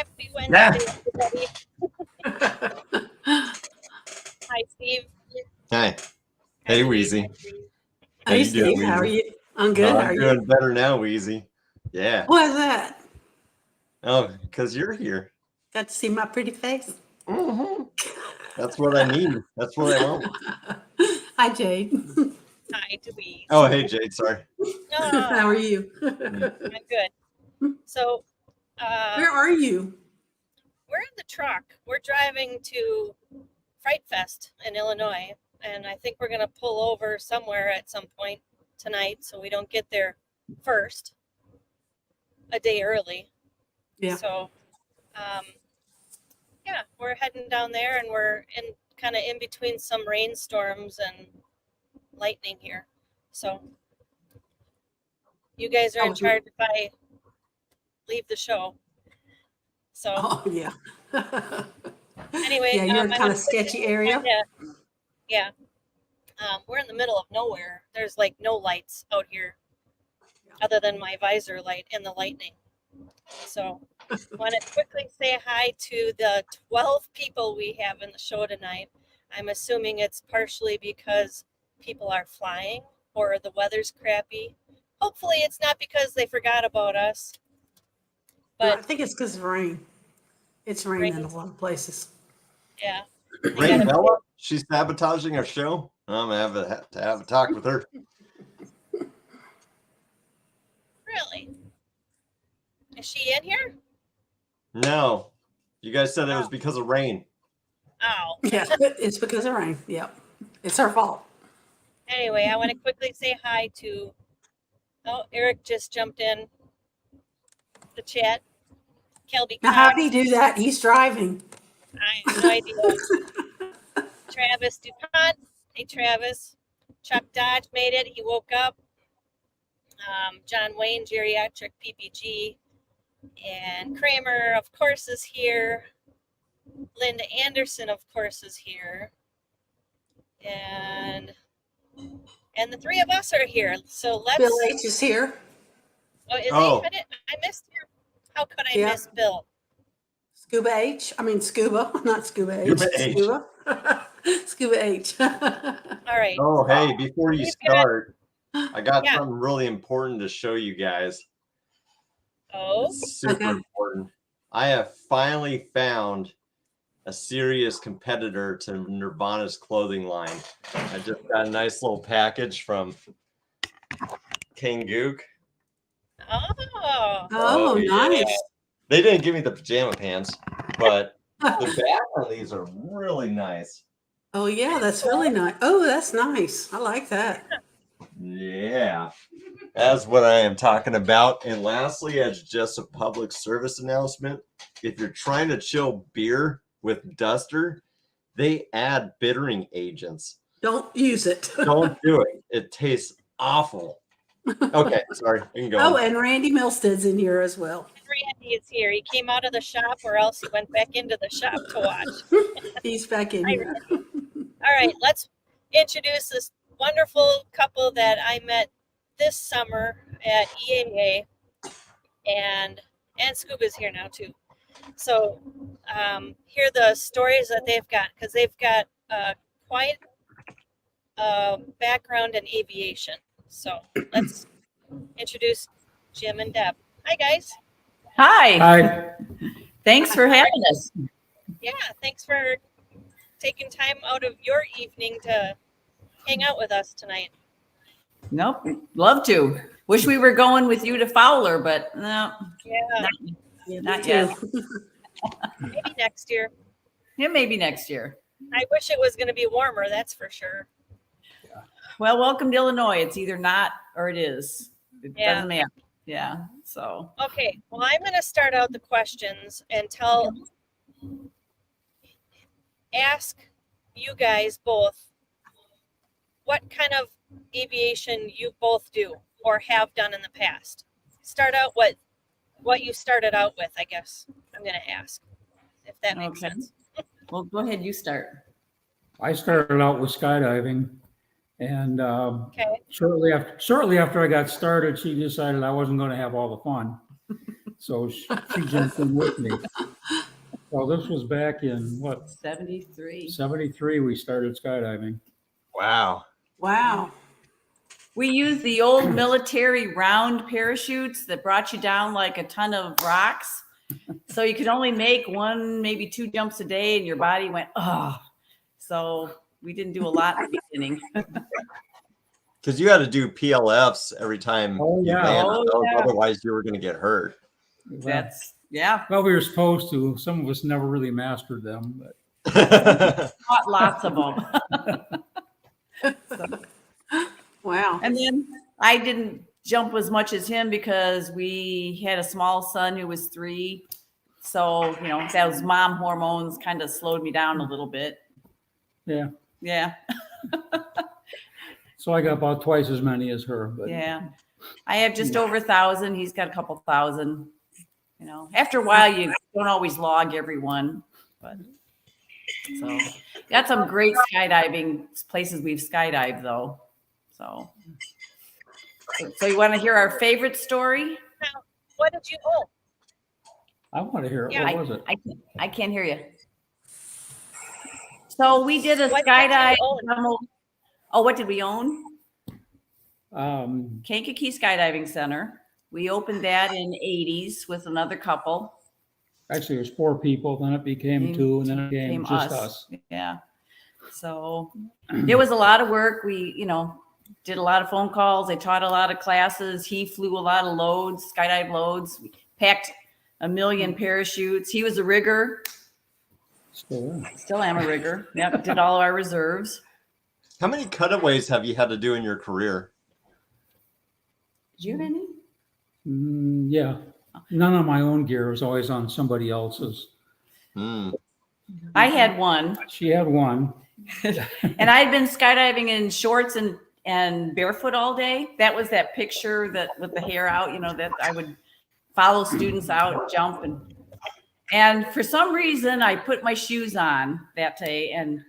Happy Wednesday, everybody. Hi, Steve. Hi. Hey, Wheezy. How you doing, Steve? How are you? I'm good. I'm doing better now, Wheezy. Yeah. Why's that? Oh, because you're here. Got to see my pretty face. Mm-hmm. That's what I need. That's what I want. Hi, Jade. Hi, Dewey. Oh, hey, Jade. Sorry. How are you? I'm good. So, where are you? We're in the truck. We're driving to Fright Fest in Illinois, and I think we're going to pull over somewhere at some point tonight so we don't get there first a day early. Yeah. So, yeah, we're heading down there, and we're kind of in between some rainstorms and lightning here. So you guys are in charge if I leave the show. So yeah. Anyway, yeah, you're in kind of sketchy area. Yeah. We're in the middle of nowhere. There's like no lights out here other than my visor light and the lightning. So I want to quickly say hi to the 12 people we have in the show tonight. I'm assuming it's partially because people are flying or the weather's crappy. Hopefully it's not because they forgot about us. But no, I think it's because of rain. It's raining in a lot of places. Yeah. Rain Bella? She's sabotaging our show? I'm going to have a talk with her. Really? Is she in here? No. You guys said it was because of rain. Oh. Yeah, it's because of rain. Yep. It's her fault. Anyway, I want to quickly say hi to, Eric just jumped in the chat. Kelby. Now, how did he do that? He's driving. I have no idea. Travis DuPont. Hey, Travis. Chuck Dodge made it. He woke up. John Wayne, Geriatric PPG. And Kramer, of course, is here. Linda Anderson, of course, is here. And the three of us are here. So let's. Bill H is here. Oh, is he? I missed him. How could I miss Bill? Scuba H. I mean Scuba, not Scuba H. Scuba. Scuba H. All right. Oh, hey, before you start, I got something really important to show you guys. Oh, it's super important. I have finally found a serious competitor to Nirvana's clothing line. I just got a nice little package from Kangook. Oh, nice. Yeah. They didn't give me the pajama pants, but the back on these are really nice. Oh, yeah, that's really nice. Oh, that's nice. I like that. Yeah, that's what I am talking about. And lastly, as just a public service announcement, if you're trying to chill beer with Duster, they add bittering agents. Don't use it. Don't do it. It tastes awful. Okay, sorry. You can go. Oh, and Randy Milstead's in here as well. Randy is here. He came out of the shop, or else he went back into the shop to watch. He's back in here. All right, let's introduce this wonderful couple that I met this summer at EAA, and Scuba's here now too. So hear the stories that they've got, because they've got quite a background in aviation. So let's introduce Jim and Deb. Hi, guys. Hi. Hi. Thanks for having us. Yeah, thanks for taking time out of your evening to hang out with us tonight. Nope. Love to. Wish we were going with you to Fowler, but no. Yeah. Not yet. Maybe next year. Yeah, maybe next year. I wish it was going to be warmer, that's for sure. Well, welcome to Illinois. It's either not or it is. It doesn't matter. Yeah. So. Okay. Well, I'm going to start out the questions and ask you guys both what kind of aviation you both do or have done in the past. Start out what you started out with, I guess. I'm going to ask if that makes sense. Well, go ahead. You start. I started out with skydiving, and shortly after I got started, she decided I wasn't going to have all the fun, so she jumped in with me. Well, this was back in what, 73. 73 we started skydiving. Wow. Wow. We used the old military round parachutes that brought you down like a ton of rocks. So you could only make 1, maybe 2 jumps a day and your body went, oh. So we didn't do a lot in the beginning. Because you had to do PLFs every time Oh, you yeah. land. Oh, yeah. Otherwise, you were going to get hurt. That's, yeah, Well, we were supposed to. Some of us never really mastered them, but caught lots of them. Wow. And then I didn't jump as much as him because we had a small son who was 3. So, you know, those mom hormones kind of slowed me down a little bit. yeah. Yeah. So I got about twice as many as her. But Yeah. I have just over 1,000. He's got a couple thousand. You know, after a while, you don't always log everyone. But so got some great skydiving places we've skydived, though. So you want to hear our favorite story? Now, what did you hold? I want to hear it. Yeah, What was it? I can't hear you. So we did a What did skydive you own? demo. Oh, what did we own? Um, Kankakee Skydiving Center. We opened that in '80s with another couple. Actually, it was 4 people. Then it became 2, and then it became just us. Yeah. So it was a lot of work. We, you know, did a lot of phone calls. I taught a lot of classes. He flew a lot of loads, skydive loads. We packed 1 million parachutes. He was a rigger. Still am a rigger. Yep. Did all of our reserves. How many cutaways have you had to do in your career? Did you have any? Yeah. None of my own gear. It was always on somebody else's. Hmm. I had one. She had one. And I had been skydiving in shorts and barefoot all day. That was that picture that with the hair out, you know, that I would follow students out, jump. And for some reason, I put my shoes on that day. And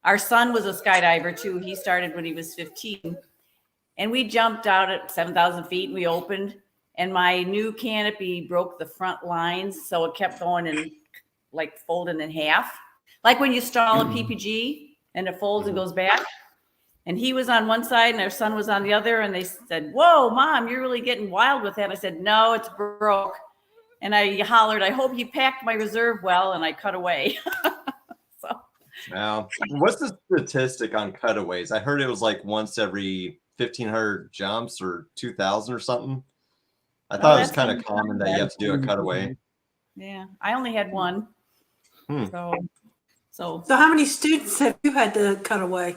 our son was a skydiver too. He started when he was 15. And we jumped out at 7,000 feet and we opened. And my new canopy broke the front lines. So it kept going and like folding in half. Like when you stall a PPG and it folds and goes back. And he was on one side and our son was on the other. And they said, "Whoa, Mom, you're really getting wild with that." I said, "No, it's broke." And I hollered, "I hope you packed my reserve well." And I cut away. So. Now, what's the statistic on cutaways? I heard it was like once every 1,500 jumps or 2,000 or something. I thought it was kind of common that you have to do a cutaway. Yeah, I only had one. So how many students have you had to cut away?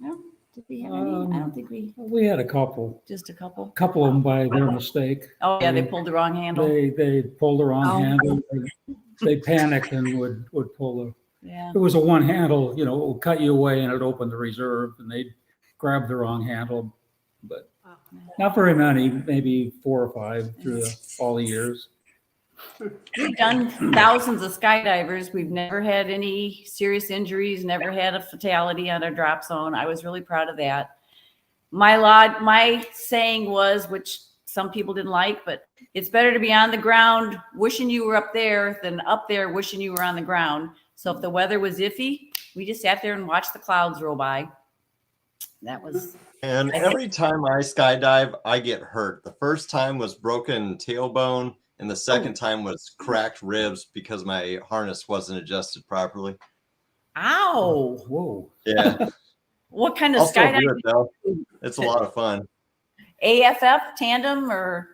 no, did we have any? I don't think We had a couple. just a couple. A couple of them by their mistake. Oh yeah, they pulled the wrong handle. They pulled the wrong Oh. handle. They panicked and would pull the. Yeah. It was a one handle, you know, it would cut you away and it opened the reserve, and they'd grab the wrong handle. But not very many, maybe 4 or 5 through all the years. We've done thousands of skydivers. We've never had any serious injuries, never had a fatality on our drop zone. I was really proud of that. My saying was, which some people didn't like, but it's better to be on the ground wishing you were up there than up there wishing you were on the ground. So if the weather was iffy, we just sat there and watched the clouds roll by. That was. And every time I skydive, I get hurt. The first time was broken tailbone, and the second time was cracked ribs because my harness wasn't adjusted properly. Ow. Whoa. Yeah. What kind I'll of still do skydiving? it though. It's a lot of fun. AFF tandem or?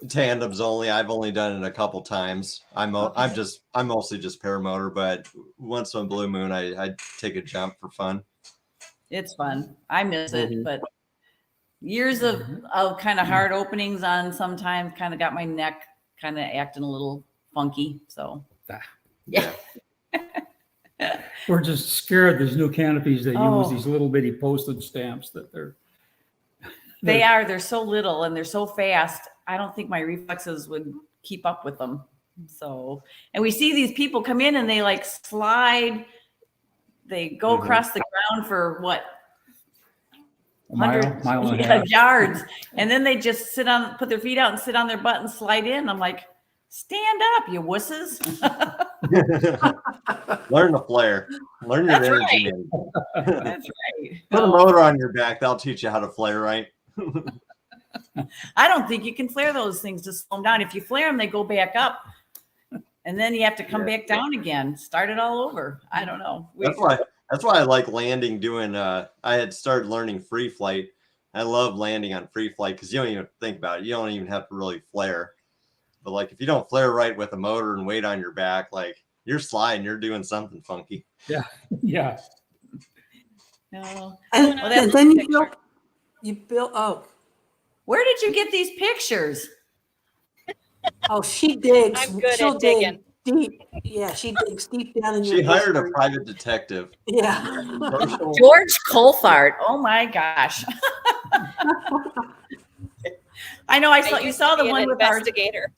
Tandems only. I've only done it a couple times. I'm mostly just paramotor, but once in a blue moon, I take a jump for fun. It's fun. I miss it, but years of kind of hard openings on sometimes kind of got my neck kind of acting a little funky. So yeah. We're just scared. These new canopies, they Oh. use these little bitty postage stamps that They're so little and they're so fast. I don't think my reflexes would keep up with them. So, and we see these people come in and they like slide, they go across the ground for what? a mile and a half. yards. And then they just put their feet out and sit on their butt and slide in. I'm like, Stand up, you wusses. Learn the flare. Learn your That's energy. right. Man. That's right. Put a motor on your back. That'll teach you how to flare right. I don't think you can flare those things to slow them down. If you flare them, they go back up. And then you have to come back down again. Start it all over. I don't know. That's why I like landing doing I had started learning free flight. I love landing on free flight because you don't even think about it. You don't even have to really flare. But like if you don't flare right with a motor and weight on your back, like you're sliding, you're doing something funky. Yeah. Yeah. No. And, Well, that's and then a you built, oh, Where did you get these pictures? she digs. I'm good She'll at digging. dig deep. Yeah, she digs deep down in your She hired a history. private detective. Yeah. George Colfart. Oh my gosh. I know. I saw you used saw to the be one an with our. investigator.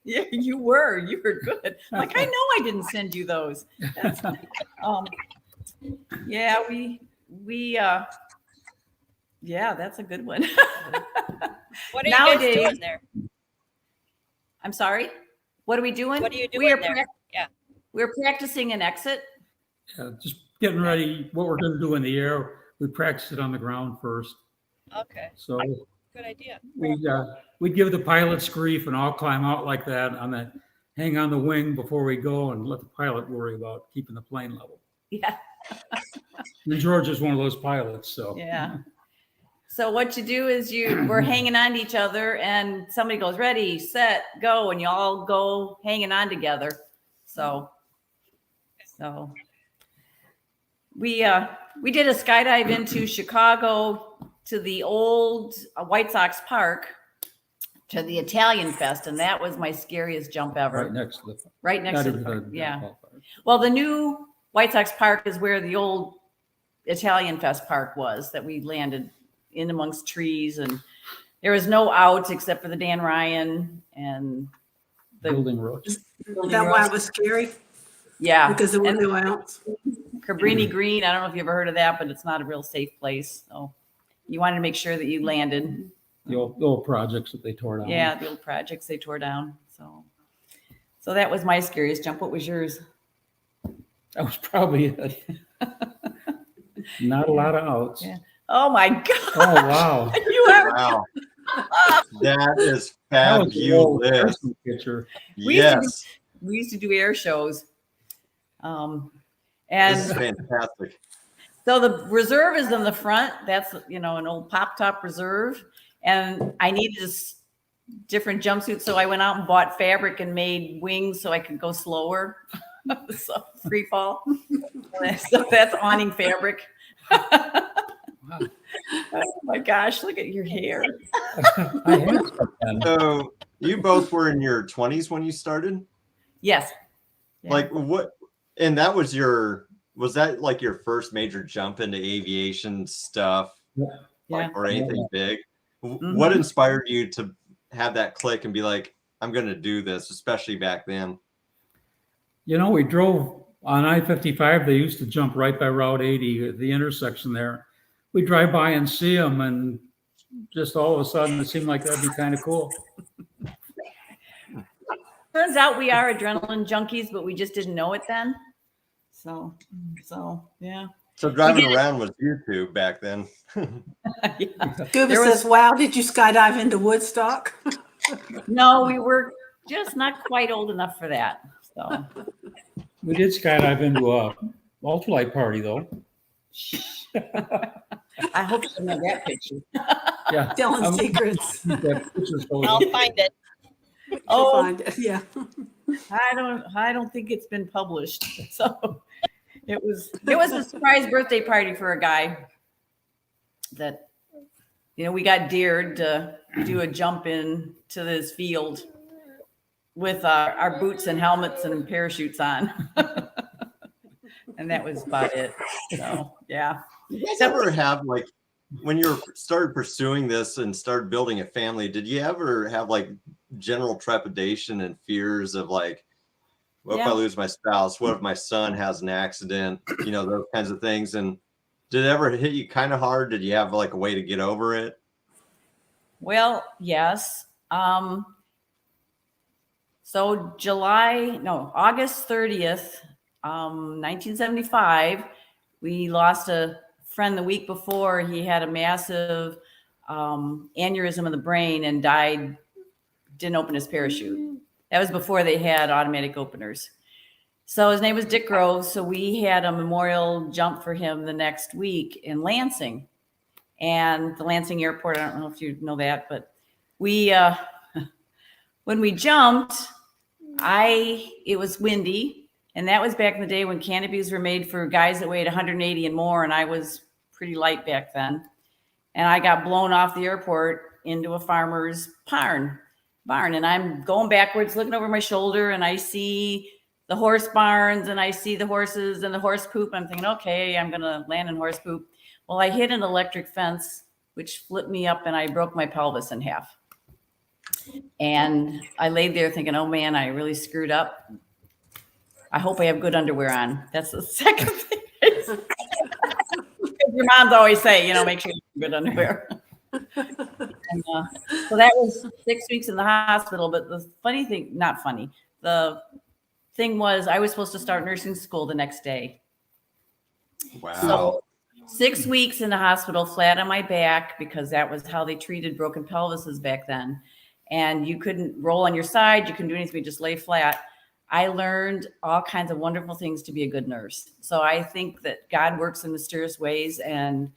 Yeah, you were good. Like I know I didn't send you those. That's, yeah, yeah, that's a good one. What are you guys Nowadays- doing there? I'm sorry. What are we doing? What are you We doing are there? Yeah. We're practicing an exit. Just getting ready. What we're going to do in the air, we practice it on the ground first. Okay. So Good idea. we give the pilots grief, and I'll climb out like that on that, hang on the wing before we go, and let the pilot worry about keeping the plane level. Yeah. And George is one of those pilots, so Yeah. So what you do is we're hanging on to each other, and somebody goes, ready, set, go, and you all go hanging on together. So we did a skydive into Chicago to the old White Sox Park to the Italian Fest, and that was my scariest jump ever. right next to the Right next not to the even park. Yeah. ballpark. Well, the new White Sox Park is where the old Italian Fest Park was that we landed in amongst trees, and there was no outs except for the Dan Ryan and the Building roads. building That why roads. it was scary? Yeah. Because there were And no outs? Cabrini Green, I don't know if you ever heard of that, but it's not a real safe place. So you wanted to make sure that you landed. The old projects that they tore down. Yeah, the old projects they tore down. So that was my scariest jump. What was yours? That was probably it. Not a lot of outs. Yeah. Oh my God. Oh, wow. You are. Wow. That is That was the old fabulous. Christmas picture. Yes. We used to do air shows. This is And fantastic. so the reserve is in the front. That's, an old pop top reserve. And I needed a different jumpsuit. So I went out and bought fabric and made wings so I could go slower. So free fall. So that's awning fabric. Oh my gosh, look at your hair. I had some. So you both were in your 20s when you started? Yes. Yeah. Like what? And that was that like your first major jump into aviation stuff? Yeah. Like, or anything big? Mhm. What inspired you to have that click and be like, I'm going to do this, especially back then? We drove on I-55. They used to jump right by Route 80 at the intersection there. We drive by and see them, and just all of a sudden it seemed like that'd be kind of cool. Turns out we are adrenaline junkies, but we just didn't know it then. So yeah. So driving around was YouTube back then. Yeah. Scuba There was- says, wow, did you skydive into Woodstock? No, we were just not quite old enough for that. So We did skydive into a ultralight party, though. I hope you know that picture. Yeah. Telling secrets. That picture's so- I'll find it. You'll Oh. find it. Yeah. I don't think it's been published. So it was a surprise birthday party for a guy that we got dared to do a jump in to this field with our boots and helmets and parachutes on. And that was about it. So yeah. Did you guys ever have like when you started pursuing this and started building a family, did you ever have like general trepidation and fears of like, what if I lose my spouse? What if my son has an accident? Those kinds of things. And did it ever hit you kind of hard? Did you have like a way to get over it? Well, yes. So August 30th, 1975, we lost a friend the week before. He had a massive aneurysm of the brain and died, didn't open his parachute. That was before they had automatic openers. So his name was Dick Groves. So we had a memorial jump for him the next week in Lansing. And the Lansing Airport, I don't know if you know that, but we, when we jumped, it was windy. And that was back in the day when canopies were made for guys that weighed 180 and more. And I was pretty light back then. And I got blown off the airport into a farmer's barn. And I'm going backwards, looking over my shoulder, and I see the horse barns and I see the horses and the horse poop. I'm thinking, okay, I'm going to land in horse poop. Well, I hit an electric fence, which flipped me up, and I broke my pelvis in half. And I laid there thinking, oh man, I really screwed up. I hope I have good underwear on. That's the second thing. Your moms always say, make sure you have good underwear. And, so that was 6 weeks in the hospital. But the funny thing, not funny, the thing was I was supposed to start nursing school the next day. Wow. So 6 weeks in the hospital, flat on my back, because that was how they treated broken pelvises back then. And you couldn't roll on your side. You couldn't do anything. You just lay flat. I learned all kinds of wonderful things to be a good nurse. So I think that God works in mysterious ways, and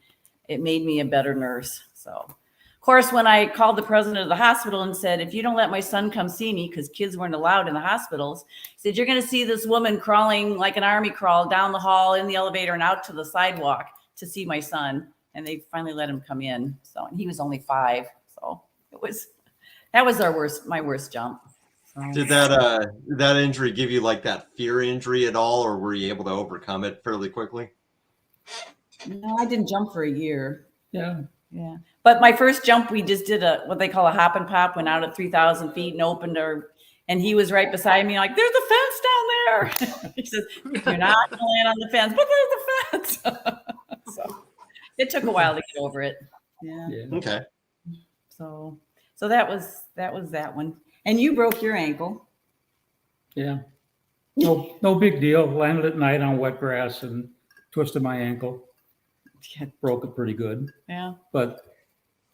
it made me a better nurse. So, of course, when I called the president of the hospital and said, if you don't let my son come see me, because kids weren't allowed in the hospitals, he said, you're going to see this woman crawling like an army crawl down the hall in the elevator and out to the sidewalk to see my son. And they finally let him come in. So, and he was only 5. So that was my worst jump. Did that injury give you like that fear injury at all, or were you able to overcome it fairly quickly? No, I didn't jump for a year. Yeah. Yeah. But my first jump, we just did what they call a hop and pop, went out at 3,000 feet and opened and he was right beside me, like, there's a fence down there. He says, you're not going to land on the fence, but there's a fence. So it took a while to get over it. Yeah. Okay. So that was that one. And you broke your ankle. Yeah. No big deal. Landed at night on wet grass and twisted my ankle. Broke it pretty good. Yeah. But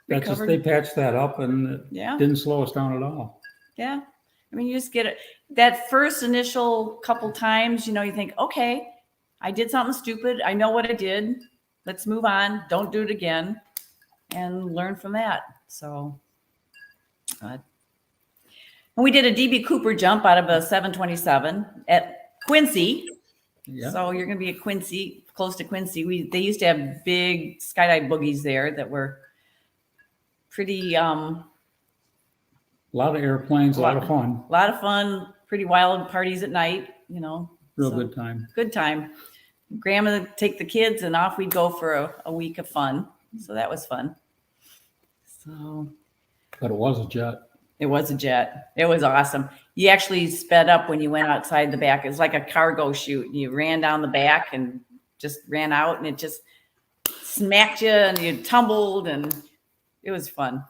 they patched that up, and it didn't slow us down at all. Yeah. I mean, you just get it. That first initial couple times, you think, okay, I did something stupid. I know what I did. Let's move on. Don't do it again, and learn from that. So, and we did a DB Cooper jump out of a 727 at Quincy. Yeah. So you're going to be at Quincy, close to Quincy. They used to have big skydive boogies there that were pretty. A lot of airplanes, a lot of fun. A lot of fun, pretty wild parties at night, Real good time. Good time. Grandma would take the kids, and off we'd go for a week of fun. So that was fun. So. But it was a jet. It was a jet. It was awesome. You actually sped up when you went outside the back. It was like a cargo chute. You ran down the back and just ran out, and it just smacked you, and you tumbled, and it was fun.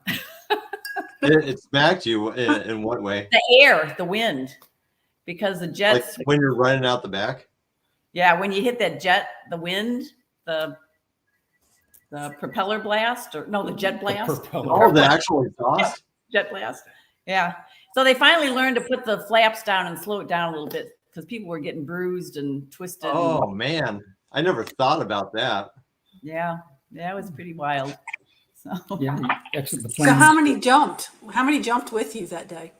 It smacked you in what way? The air, the wind, because the jets. Like when you're running out the back? Yeah, when you hit that jet, the wind, the propeller blast, the jet blast. The actual exhaust? Yeah, jet blast. Yeah. So they finally learned to put the flaps down and slow it down a little bit, because people were getting bruised and twisted. Oh, man. I never thought about that. Yeah. That was pretty wild. So, yeah. Exit the plane. So how many jumped? How many jumped with you that day?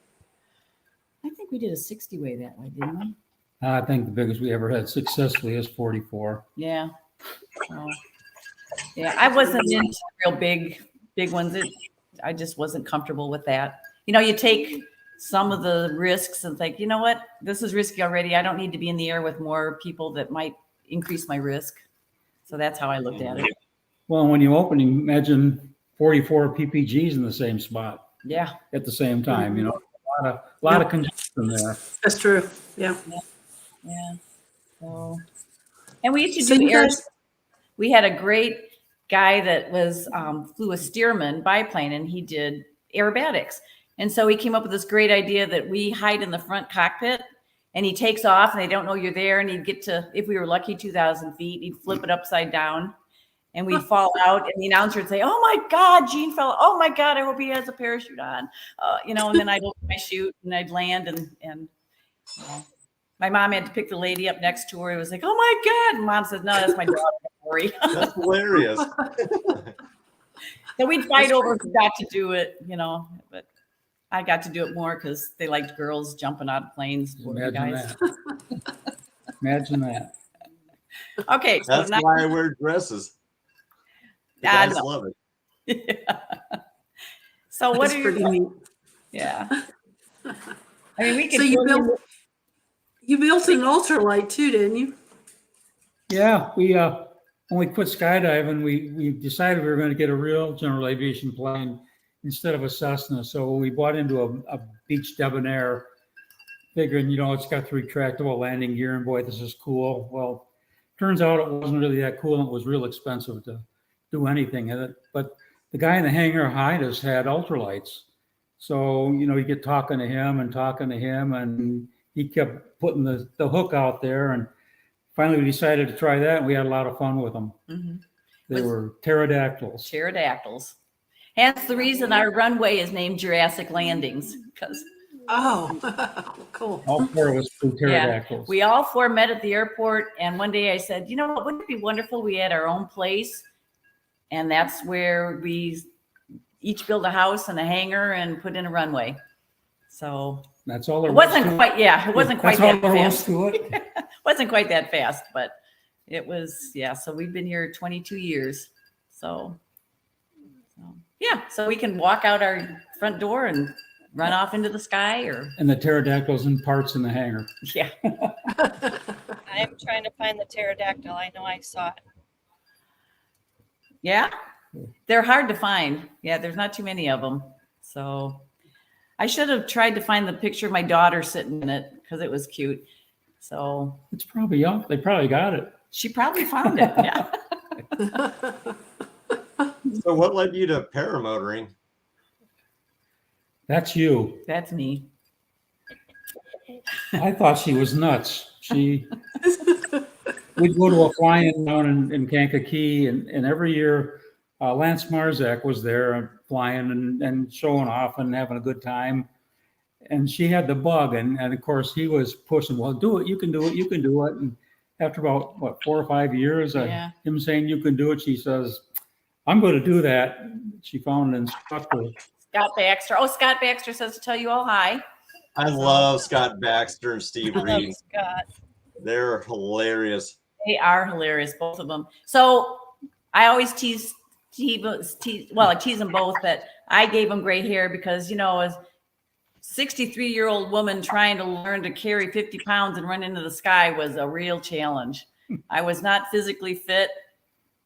I think we did a 60-way that way, didn't we? I think the biggest we ever had successfully is 44. Yeah. So, yeah, I wasn't into real big ones. I just wasn't comfortable with that. You take some of the risks and think, you know what, this is risky already. I don't need to be in the air with more people that might increase my risk. So that's how I looked at it. Well, when you open, imagine 44 PPGs in the same spot. Yeah. At the same time, a lot of congestion there. That's true. Yeah. Yeah. So, and we used to do air. We had a great guy that was flew a Stearman biplane, and he did aerobatics. And so he came up with this great idea that we hide in the front cockpit, and he takes off and they don't know you're there. And he'd get to, if we were lucky, 2,000 feet, he'd flip it upside down and we'd fall out. And the announcer would say, "Oh my God, Gene fell. Oh my God, I hope he has a parachute on." And then I'd open my chute and I'd land and my mom had to pick the lady up next to her. It was like, "Oh my God." And Mom said, "No, that's my daughter. Don't worry." That's hilarious. So we'd fight over who got to do it, but I got to do it more because they liked girls jumping out of planes. Imagine that. Imagine that. Okay. So That's why I wear dresses. The guys love it. Yeah. So what That's are you? pretty neat. Yeah. I mean, we could. So you built an ultralight too, didn't you? Yeah, we when we quit skydiving, we decided we were going to get a real general aviation plane instead of a Cessna. So we bought into a Beech Debonair, figuring, it's got the retractable landing gear, and boy, this is cool. Well, turns out it wasn't really that cool, and it was real expensive to do anything in it. But the guy in the hangar behind us had ultralights. So, you get talking to him, and he kept putting the hook out there, and finally we decided to try that, and we had a lot of fun with them. Mm-hmm. They were pterodactyls. Pterodactyls. Hence the reason our runway is named Jurassic Landings, because Oh, cool. All four of us flew pterodactyls. we all four met at the airport. And one day I said, what, wouldn't it be wonderful? We had our own place. And that's where we each built a house and a hangar and put in a runway. So That's all there it was wasn't to it. quite, it wasn't quite That's that all there was fast. to it. Wasn't quite that fast, but it was, so we've been here 22 years. So we can walk out our front door and run off into the sky And the pterodactyls and parts in the hangar. Yeah. I'm trying to find the pterodactyl. I know I saw it. Yeah. They're hard to find. Yeah. There's not too many of them. So I should have tried to find the picture of my daughter sitting in it because it was cute. So It's probably young. They probably got it. she probably found it. Yeah. So what led you to paramotoring? That's you. That's me. I thought she was nuts. We'd go to a fly-in down in Kankakee, and every year Lance Marzak was there flying and showing off and having a good time. And she had the bug, and of course he was pushing, "Well, do it, you can do it, you can do it." And after about 4 or 5 years of him saying you can do it, she says, "I'm going to do that." She found an instructor. Scott Baxter. Oh, Scott Baxter says to tell you all hi. I love Scott Baxter and Steve I love Reed. Scott. They're hilarious. They are hilarious, both of them. So I always tease I tease them both that I gave them gray hair because, as 63-year-old woman trying to learn to carry 50 pounds and run into the sky was a real challenge. I was not physically fit.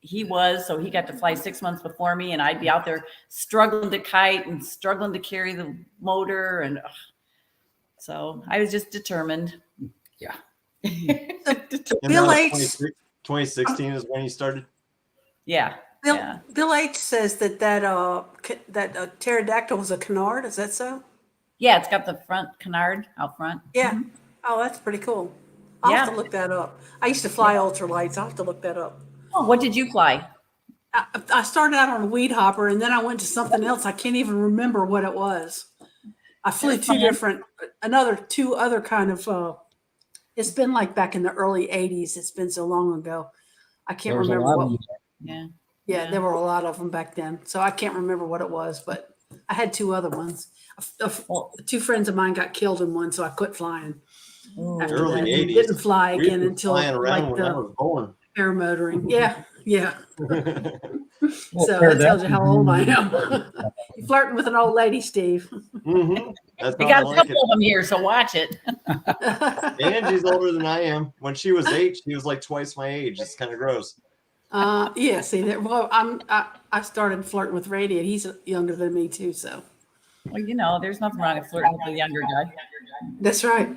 He was, so he got to fly 6 months before me, and I'd be out there struggling to kite and struggling to carry the motor. And so I was just determined. Yeah. Bill H. 2016 is when you started? Yeah. Bill H says that pterodactyl was a canard. Is that so? Yeah, it's got the front canard out front. Yeah. Mhm. Oh, that's pretty cool. I'll have to look that up. I used to fly ultralights. I'll have to look that up. Oh, what did you fly? I started out on a weed hopper, and then I went to something else. I can't even remember what it was. I flew two other kind of, it's been like back in the early 80s. It's been so long ago. I can't remember what. Yeah, there were a lot of them back then. So I can't remember what it was, but I had two other ones. Two friends of mine got killed in one, so I quit flying. After Early that. 80s. Didn't fly again We were until flying around like when I was born. paramotoring. Yeah. Well, So that tells you how old I am. You're flirting with an old lady, Steve. Mm-hmm. That's We how I got a like couple it. of them here, so watch it. Angie's older than I am. When she was 8, she was like twice my age. It's kind of gross. Yeah. See that? Well, I started flirting with Rady, and he's younger than me too. So Well, there's nothing wrong with flirting with a younger guy. that's right.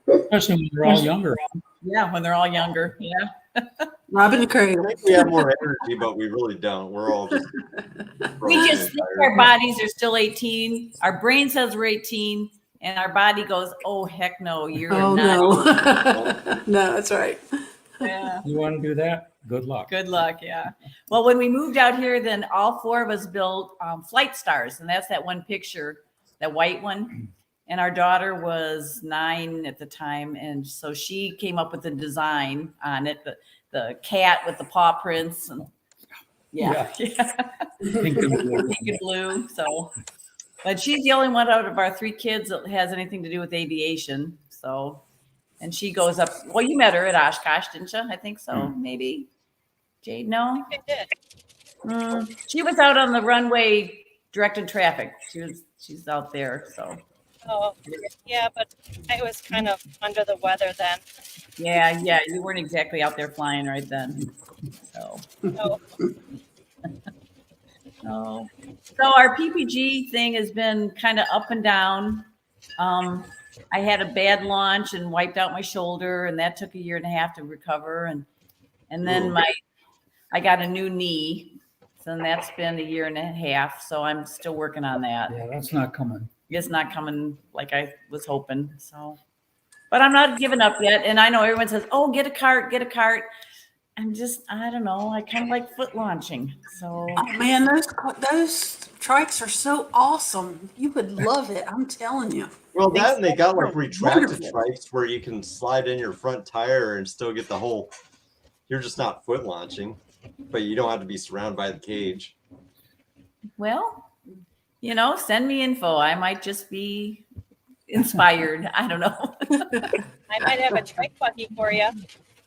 Especially when they're all younger. Yeah, when they're all younger. Yeah. Robin the I Cradle. think we have more energy, but we really don't. We're all just. We just think our bodies are still 18. Our brain says we're 18, and our body goes, "Oh heck no, you're Oh not." no. No, that's right. Yeah. You want to do that? Good luck. Good luck. Yeah. Well, when we moved out here, then all four of us built Flightstars, and that's that one picture, that white one. And our daughter was 9 at the time, and so she came up with the design on it, the cat with the paw prints, and yeah. Pink and blue. Pink and blue. So, but she's the only one out of our 3 kids that has anything to do with aviation. So, and she goes up. Well, you met her at Oshkosh, didn't you? I think so. Maybe. Jade, no. I did. She was out on the runway directing traffic. She's out there. So. Oh, yeah, but I was kind of under the weather then. Yeah, you weren't exactly out there flying right then. So. So, Oh. So our PPG thing has been kind of up and down. I had a bad launch and wiped out my shoulder, and that took 1.5 years to recover. And then I got a new knee, so that's been 1.5 years. So I'm still working on that. Yeah, that's not coming. It's not coming like I was hoping. So, but I'm not giving up yet. And I know everyone says, "Oh, get a cart, get a cart." I'm just, I don't know. I kind of like foot launching. So, Oh, man, those trikes are so awesome. You would love it. I'm telling you. Well, that and they got like They're retracted wonderful. trikes where you can slide in your front tire and still get the whole. You're just not foot launching, but you don't have to be surrounded by the cage. well, send me info. I might just be inspired. I don't know. I might have a trike buggy for you.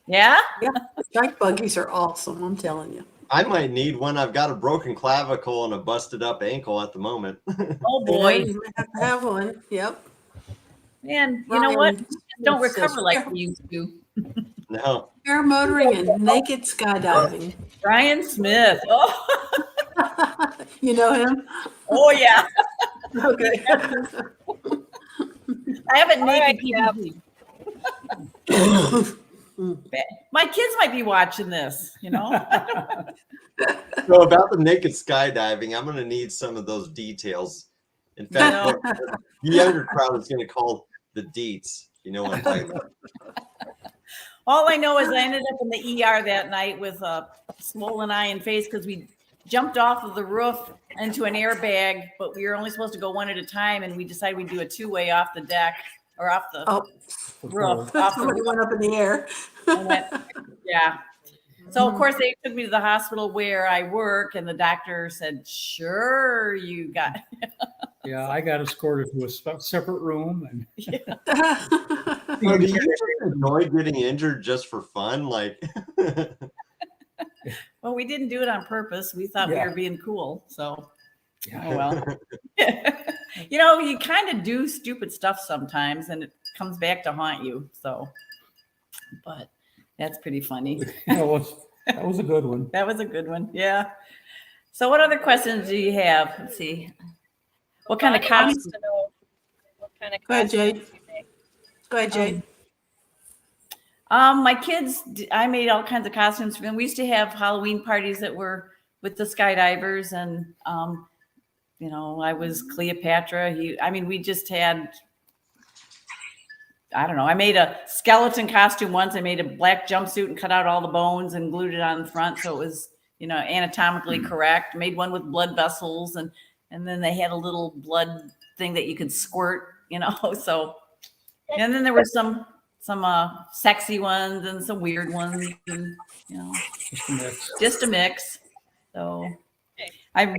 Yeah. Trike buggies are awesome. I'm telling you. I might need one. I've got a broken clavicle and a busted up ankle at the moment. Oh Yeah, boy. you might have to have one. Yep. Man, you know what? Ryan, Don't it says recover like we used to. No. paramotoring and naked skydiving. Brian Smith. Oh, You know him? oh yeah. Okay. I haven't All right, naked Deb. My kids might be watching this, So about the naked skydiving, I'm going to need some of those details. In fact, the younger crowd is going to call the deets. You know what I'm talking about. All I know is I ended up in the ER that night with a swollen eye and face because we jumped off of the roof into an airbag, but we were only supposed to go one at a time, and we decided we'd do a 2-way off the deck or off the roof. Off the Somebody went up in the air. Yeah. So of course they took me to the hospital where I work, and the doctor said, "Sure, you got." Yeah, I got escorted to a separate room, and So do you just enjoy getting injured just for fun? Like, Well, we didn't do it on purpose. We thought we Yeah. were being cool. So, yeah, oh well. You kind of do stupid stuff sometimes, and it comes back to haunt you. So, but that's pretty funny. that was a good one. That was a good one. Yeah. So, what other questions do you have? Let's see. What kind of Bonnie wants costume? to know what kind of Go ahead, costumes Jade. you make. Go ahead, Jade. My kids, I made all kinds of costumes for them. We used to have Halloween parties that were with the skydivers, and I was Cleopatra. We just had, I don't know. I made a skeleton costume once. I made a black jumpsuit and cut out all the bones and glued it on the front so it was, anatomically correct. Made one with blood vessels, and then they had a little blood thing that you could squirt, So, and then there were some sexy ones and some weird ones, and just a mix. So I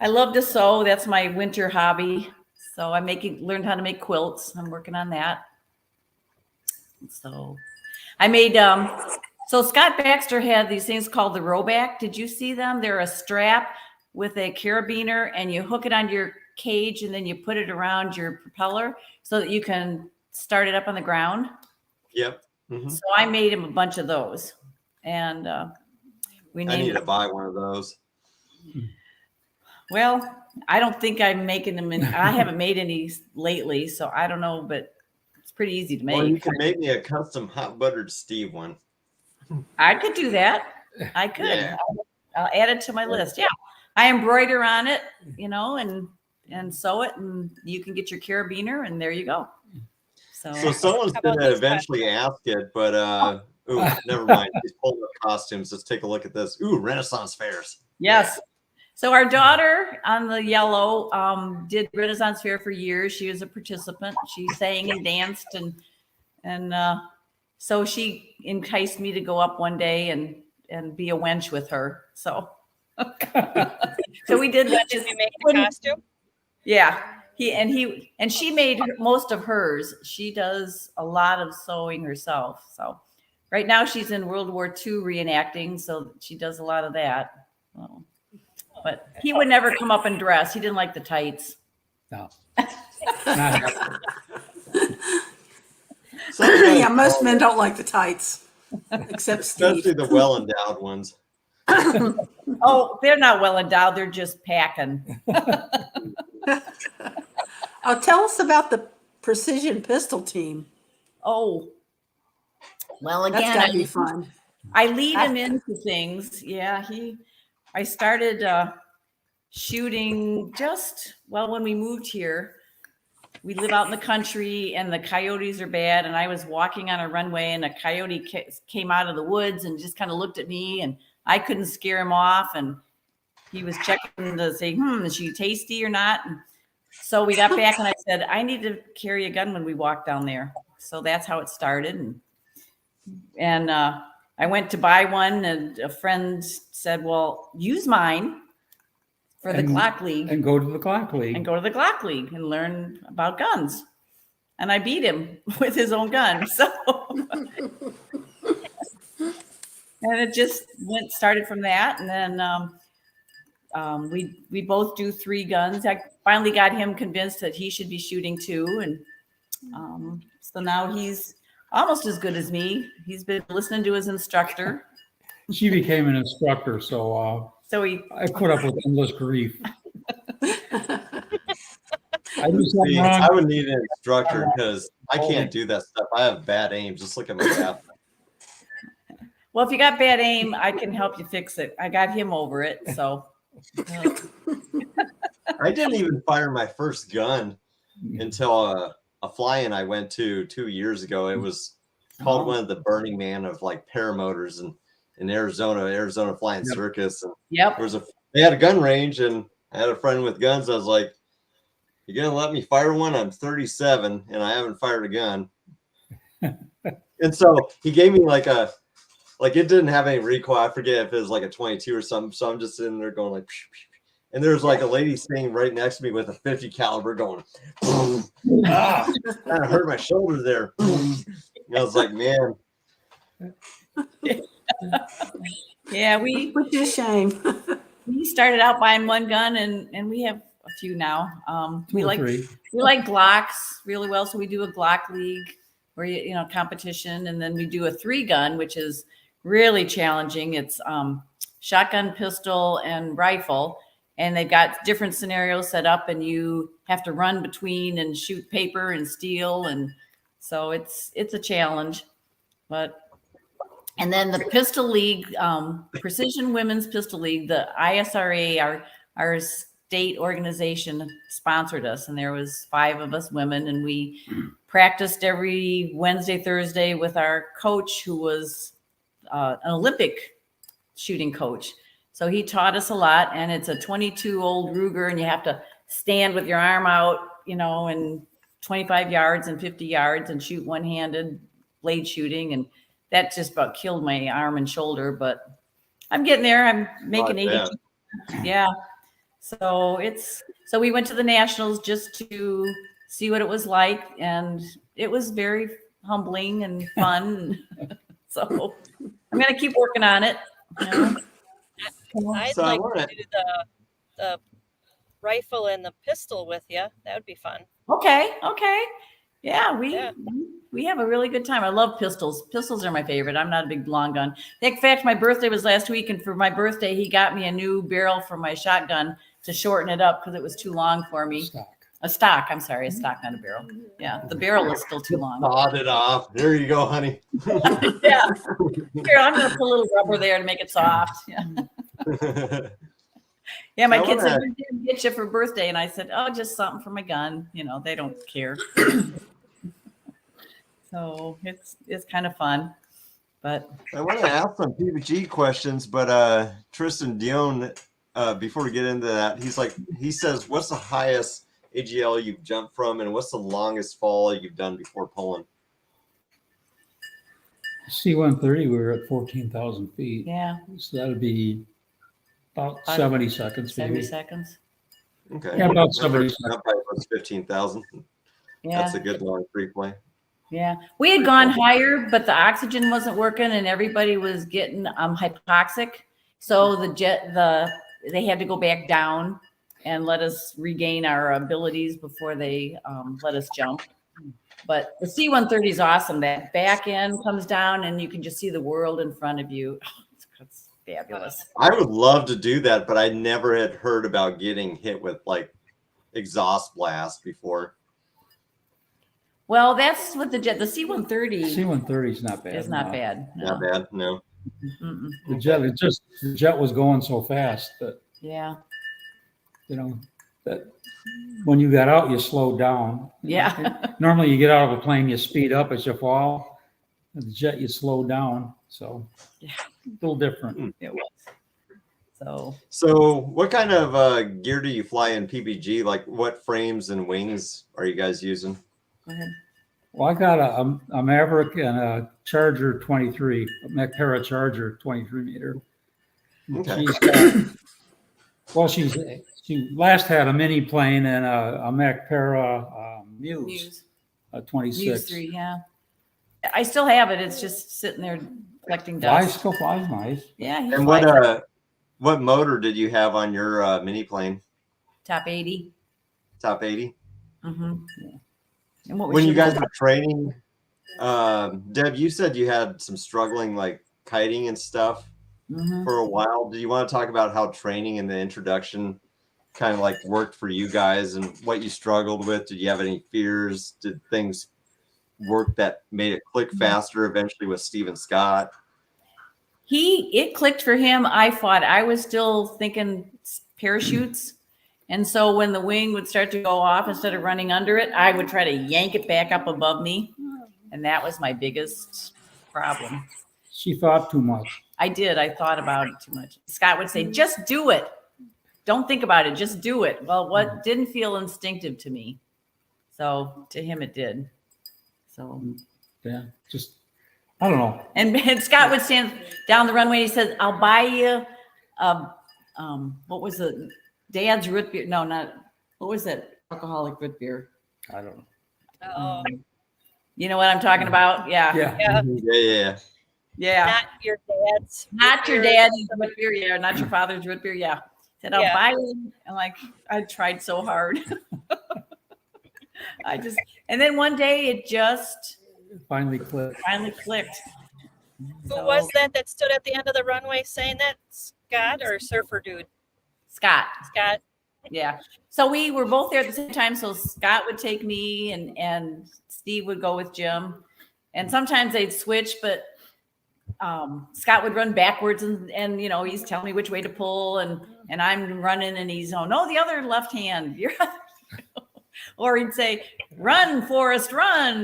love to sew. That's my winter hobby. So I learned how to make quilts. I'm working on that. So I made so Scott Baxter had these things called the rowback. Did you see them? They're a strap with a carabiner, and you hook it onto your cage, and then you put it around your propeller so that you can start it up on the ground. yep. Mhm. So I made him a bunch of those, and we I need named to buy one of those. Well, I don't think I'm making them I haven't made any lately, so I don't know, but it's pretty easy to Or you make. can make me a custom hot buttered Steve one. I could do that. I could. Yeah. I'll add it to my list. Yeah. I embroider on it, and sew it, and you can get your carabiner, and there you go. So someone's How about gonna these eventually ask it, but ooh, never mind. These pulled up costumes. Let's take a look at this. Ooh, Renaissance fairs. Yes. So our daughter on the yellow did Renaissance Fair for years. She was a participant. She sang and danced, and so she enticed me to go up one day and be a wench with her. So so we did that. Did you make the costume? Yeah. She made most of hers. She does a lot of sewing herself. So right now she's in World War II reenacting, so she does a lot of that. So, but he would never come up and dress. He didn't like the tights. No. Not- Yeah, most men don't like the tights, except Especially Steve. the well-endowed ones. Oh, they're not well endowed. They're just packing. Oh, tell us about the precision pistol team. Oh, well, That's again, gotta be fun. I lead him into things. Yeah, I started shooting when we moved here. We live out in the country and the coyotes are bad. And I was walking on a runway and a coyote came out of the woods and just kind of looked at me and I couldn't scare him off. And he was checking to say, is she tasty or not? And so we got back and I said, I need to carry a gun when we walk down there. So that's how it started. And I went to buy one and a friend said, well, use mine for the Glock League. And go to the Glock League. And go to the Glock League and learn about guns. And I beat him with his own gun. So, and it just started from that. And then we both do 3 guns. I finally got him convinced that he should be shooting too. And so now he's almost as good as me. He's been listening to his instructor. She became an instructor, so I put up with endless grief. I do something See, wrong. I would need an instructor because I can't do that stuff. I have bad aim. Just look at my gap. Well, if you got bad aim, I can help you fix it. I got him over it. So I didn't even fire my first gun until a fly-in I went to 2 years ago. It was called one of the Burning Man of like paramotors in Arizona Flying Circus. And yep. they had a gun range and I had a friend with guns. I was like, you gonna let me fire one? I'm 37 and I haven't fired a gun. And so he gave me like it didn't have any recoil. I forget if it was like a 22 or something. So I'm just sitting there going like, and there's like a lady standing right next to me with a 50 caliber going, kind of hurt my shoulder there. And I was like, man. Yeah, Which is a shame. we started out buying one gun and we have a few now. We like 3. Glocks really well. So we do a Glock League where competition, and then we do a 3-gun, which is really challenging. It's shotgun, pistol, and rifle. And they've got different scenarios set up and you have to run between and shoot paper and steel. And so it's a challenge, and then the Pistol League, Precision Women's Pistol League, the ISRA, our state organization sponsored us. And there was 5 of us women and we practiced every Wednesday, Thursday with our coach who was an Olympic shooting coach. So he taught us a lot, and it's a 22 old Ruger, and you have to stand with your arm out, and 25 yards and 50 yards and shoot one-handed blade shooting. And that just about killed my arm and shoulder, but I'm getting there. I'm making 80. Yeah. So we went to the Nationals just to see what it was like. And it was very humbling and fun. So I'm going to keep working on it. I'd So I like wanna- to do the rifle and the pistol with you. That would be fun. Okay. Yeah, we have a really good time. I love pistols. Pistols are my favorite. I'm not a big long gun. In fact, my birthday was last week, and for my birthday, he got me a new barrel for my shotgun to shorten it up because it was too long for me. Stock. A stock. I'm sorry, a stock, not a barrel. Yeah, the barrel is still too long. Sawed it off. There you go, honey. Yeah. Here, I'm gonna put a little rubber there to make it soft. Yeah. Yeah, my I kids said, wanna- "What did we get you for birthday?" And I said, "Oh, just something for my gun." You know, they don't care. So it's kind of fun, but I want to ask some PPG questions, but Tristan Dion, before we get into that, he says, what's the highest AGL you've jumped from, and what's the longest fall you've done before pulling? C-130, we were at 14,000 feet. yeah, So that'd be about About 70 seconds, 70 maybe. seconds. Okay. Yeah, about That 70 first jump height was 15,000. Yeah, That's a good long free play. yeah. We had gone higher, but the oxygen wasn't working, and everybody was getting hypoxic. So they had to go back down and let us regain our abilities before they let us jump. But the C-130 is awesome. That back end comes down, and you can just see the world in front of you. It's fabulous. I would love to do that, but I never had heard about getting hit with like exhaust blast before. Well, that's what the C-130 C-130 is not bad. is not no. bad. No. Not bad, no. Mm-mm. The jet was going so fast that, Yeah. that when you got out, you slowed down. Yeah. Normally you get out of a plane, you speed up as you fall. The jet, you slow down. So Yeah. a little different. It was. So what kind of gear do you fly in PPG? Like what frames and wings are you guys using? Go ahead. Well, I got a Maverick and a Charger 23, a Macpara Charger 23 meter. Okay. She last had a mini plane and a Macpara Muse, Muse. a 26. Muse 3, yeah. I still have it. It's just sitting there collecting Flies, dust. still flies nice. Yeah. He And flies what motor did you have on your mini plane? top 80. Top 80? Mm-hmm. And what was When you your- guys were training, Deb, you said you had some struggling like kiting and stuff Mhm. for a while. Do you want to talk about how training and the introduction kind of like worked for you guys and what you struggled with? Did you have any fears? Did things work that made it click faster eventually with Steve and Scott? It clicked for him. I was still thinking parachutes. And so when the wing would start to go off, instead of running under it, I would try to yank it back up above me. And that was my biggest problem. She thought too much. I did. I thought about it too much. Scott would say, just do it. Don't think about it. Just do it. Well, what didn't feel instinctive to me. So to him, it did. So, Yeah, just, I don't know. and Scott would stand down the runway. He said, I'll buy you, what was it? Dad's root beer. No, not, what was that? Alcoholic root beer. I don't know. Oh, You know what I'm talking about? Yeah. Yeah. yeah. Yeah. Yeah. Not your dad's. Not your dad's root beer. Yeah. Not your father's root beer. Yeah. Said, I'll Yeah. buy you. I'm like, I tried so hard. And then one day it just It finally clicked. finally clicked. Who was that stood at the end of the runway saying that? Scott or surfer dude? Scott. Scott. Yeah. So we were both there at the same time. So Scott would take me and Steve would go with Jim. And sometimes they'd switch, but Scott would run backwards and he's telling me which way to pull and I'm running and he's, oh no, the other left hand. Or he'd say, run, Forrest, run,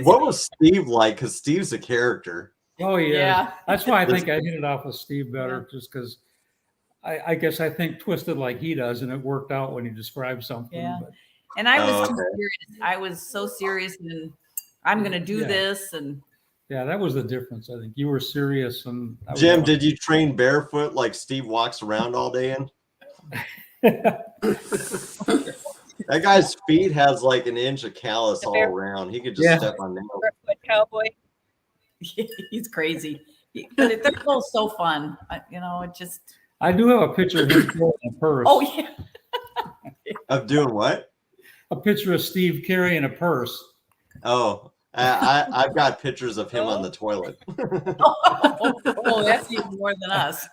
What was Steve like? Because Steve's a character. Oh, yeah. Yeah. That's why I think I hit it off with Steve better, just because I guess I think twisted like he does, and it worked out when he described something. Yeah. But And I was Oh, too okay. serious. I was so serious and I'm going to do Yeah. this. And yeah, that was the difference. I think you were serious. And I was Jim, not. did you train barefoot like Steve walks around all day in? That guy's feet has like an inch of callus all around. He could just Yeah. step on nails. Barefoot cowboy. he's crazy. But they're both so fun. It just, I do have a picture of him carrying a purse. oh yeah. Of doing what? A picture of Steve carrying a purse. Oh, I've got pictures of him on the toilet. Oh, that's even more than us.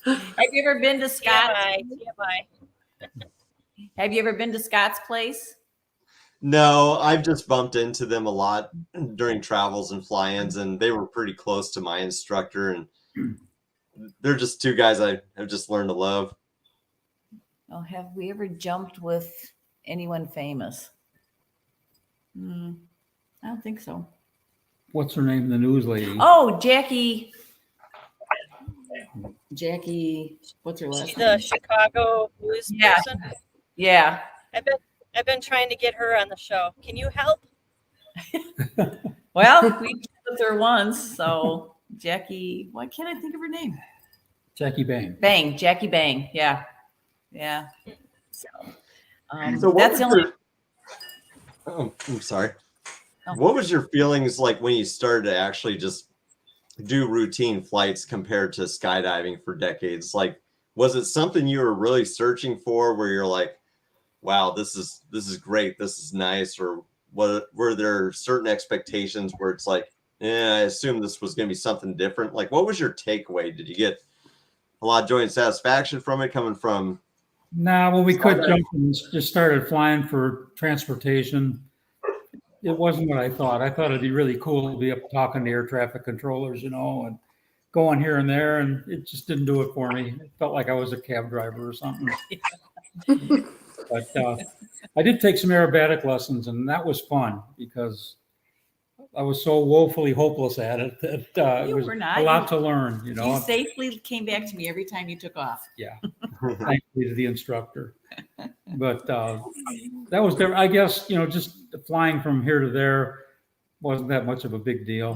Have you ever been to Scott? TMI. Have you ever been to Scott's place? No, I've just bumped into them a lot during travels and fly-ins, and they were pretty close to my instructor, and they're just two guys I have just learned to love. Oh, have we ever jumped with anyone famous? I don't think so. What's her name? The news lady. Oh, Jackie, what's her last She's name? the Chicago news Yeah. person. Yeah. I've been trying to get her on the show. Can you help? Well, we jumped with her once, so Jackie, why can't I think of her name? Jackie Bang. Jackie Bang. Yeah. Yeah. So, So what that's was the only. your- Oh, I'm sorry. Oh. What was your feelings like when you started to actually just do routine flights compared to skydiving for decades? Like, was it something you were really searching for where you're like, wow, this is great, this is nice? Or were there certain expectations where it's like, yeah, I assumed this was going to be something different? Like, what was your takeaway? Did you get a lot of joy and satisfaction from it coming from? Nah, when we quit jumping and just started flying for transportation, it wasn't what I thought. I thought it'd be really cool to be up talking to air traffic controllers, and going here and there, and it just didn't do it for me. It felt like I was a cab driver or something. But I did take some aerobatic lessons, and that was fun because I was so woefully hopeless at it that it You was were not. a lot to learn, You safely came back to me every time you took off. Yeah, thankfully to the instructor. But that was different. I guess, just flying from here to there wasn't that much of a big deal.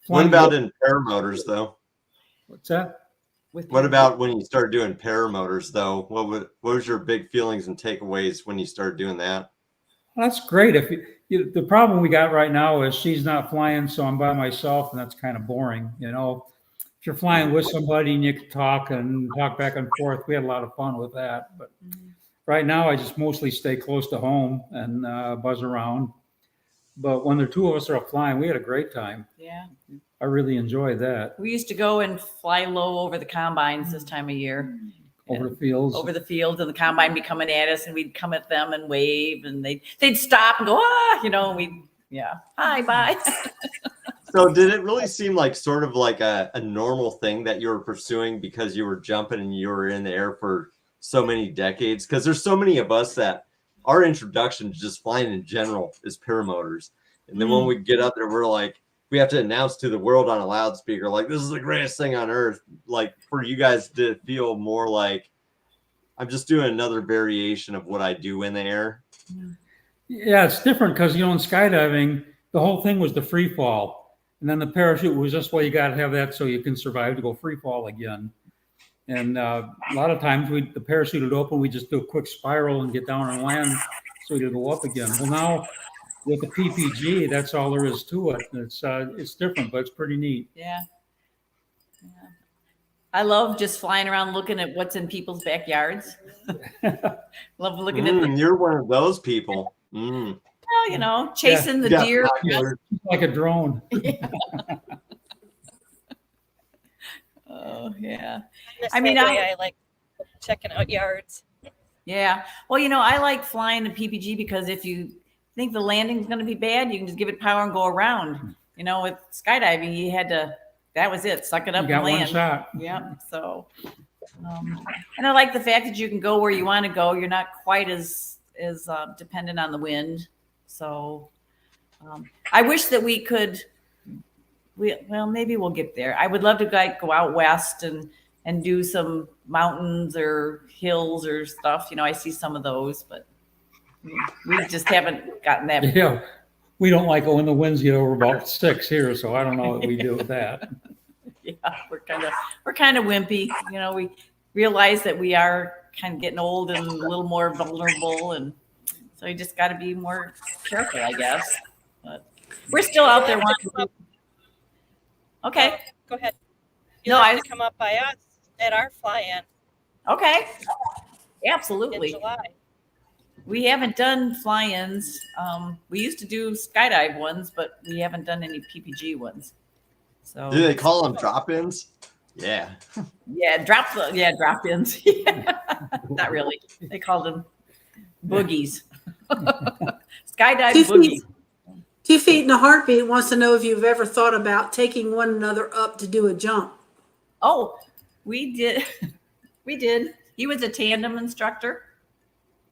What Flying- about in paramotors, though? What's that? What about when you started doing paramotors, though? What was your big feelings and takeaways when you started doing that? Well, that's great. If the problem we got right now is she's not flying, so I'm by myself, and that's kind of boring. If you're flying with somebody and you can talk back and forth, we had a lot of fun with that. But right now, I just mostly stay close to home and buzz around. But when the two of us are up flying, we had a great time. Yeah. I really enjoyed that. We used to go and fly low over the combines this time of year. Over the fields. Over the fields, and the combine would be coming at us, and we'd come at them and wave, and they'd stop and go, hi, bye. So did it really seem like sort of like a normal thing that you were pursuing because you were jumping and you were in the air for so many decades? Because there's so many of us that our introduction to just flying in general is paramotors. And then when we get up there, we're like, we have to announce to the world on a loudspeaker, like, this is the greatest thing on earth. Like, for you guys to feel more like I'm just doing another variation of what I do in the air. Yeah, it's different because, in skydiving, the whole thing was the free fall. And then the parachute was just, well, you got to have that so you can survive to go free fall again. And a lot of times the parachute would open, we just do a quick spiral and get down and land so we could go up again. Well, now with the PPG, that's all there is to it. It's different, but it's pretty neat. Yeah. I love just flying around looking at what's in people's backyards. Love looking at You're one of those people. chasing the Yeah, deer. binoculars. Like a drone. Oh, yeah. I mean, I like checking out yards. Yeah. Well, I like flying the PPG because if you think the landing's going to be bad, you can just give it power and go around. With skydiving, you had to, that was it, suck it up You got and land. one shot. Yeah. So, and I like the fact that you can go where you want to go. You're not quite as dependent on the wind. So, I wish that we could. Maybe we'll get there. I would love to go out west and do some mountains or hills or stuff. I see some of those, but we just haven't gotten that. Yeah. We don't like it when the winds get over about 6 here, so I don't know what we do with that. Yeah, we're kind of wimpy. We realize that we are kind of getting old and a little more vulnerable, and so you just got to be more careful, I guess. But we're still out there wanting. Okay. Go ahead. No, I come up by us at our fly-in Okay. in Absolutely. July. We haven't done fly-ins. We used to do skydive ones, but we haven't done any PPG ones. So Do they call them drop-ins? Yeah. Yeah, drop-ins. Not really. They called them boogies. Skydive 2 boogies. feet, 2 feet in a heartbeat wants to know if you've ever thought about taking one another up to do a jump. Oh, we did. We did. He was a tandem instructor.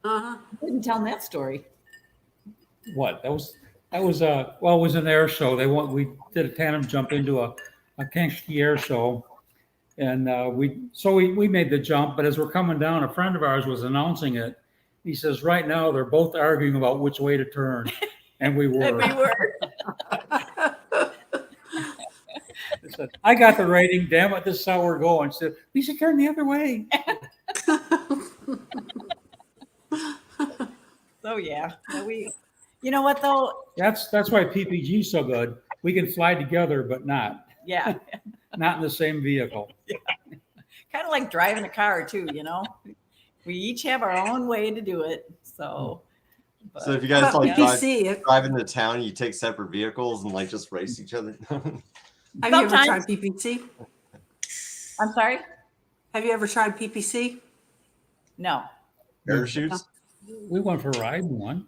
Uh-huh. I didn't tell him that story. What? That was well, it was an air show. We did a tandem jump into a Kankakee air show. And we made the jump, but as we're coming down, a friend of ours was announcing it. He says, right now they're both arguing about which way to turn. And we were. And we were. I said, I got the rating, damn it, this is how we're going. She said, we should turn the other way. So yeah. You know what though? That's why PPG is so good. We can fly together, but not Yeah. in the same vehicle. Kind of like driving a car too, you know. We each have our own way to do it. So So if you guys How about like PPC? drive into town, you take separate vehicles and like just race each other. Have you ever Sometimes. tried PPC? I'm sorry? Have you ever tried PPC? No. Parachutes. We went for a ride in one.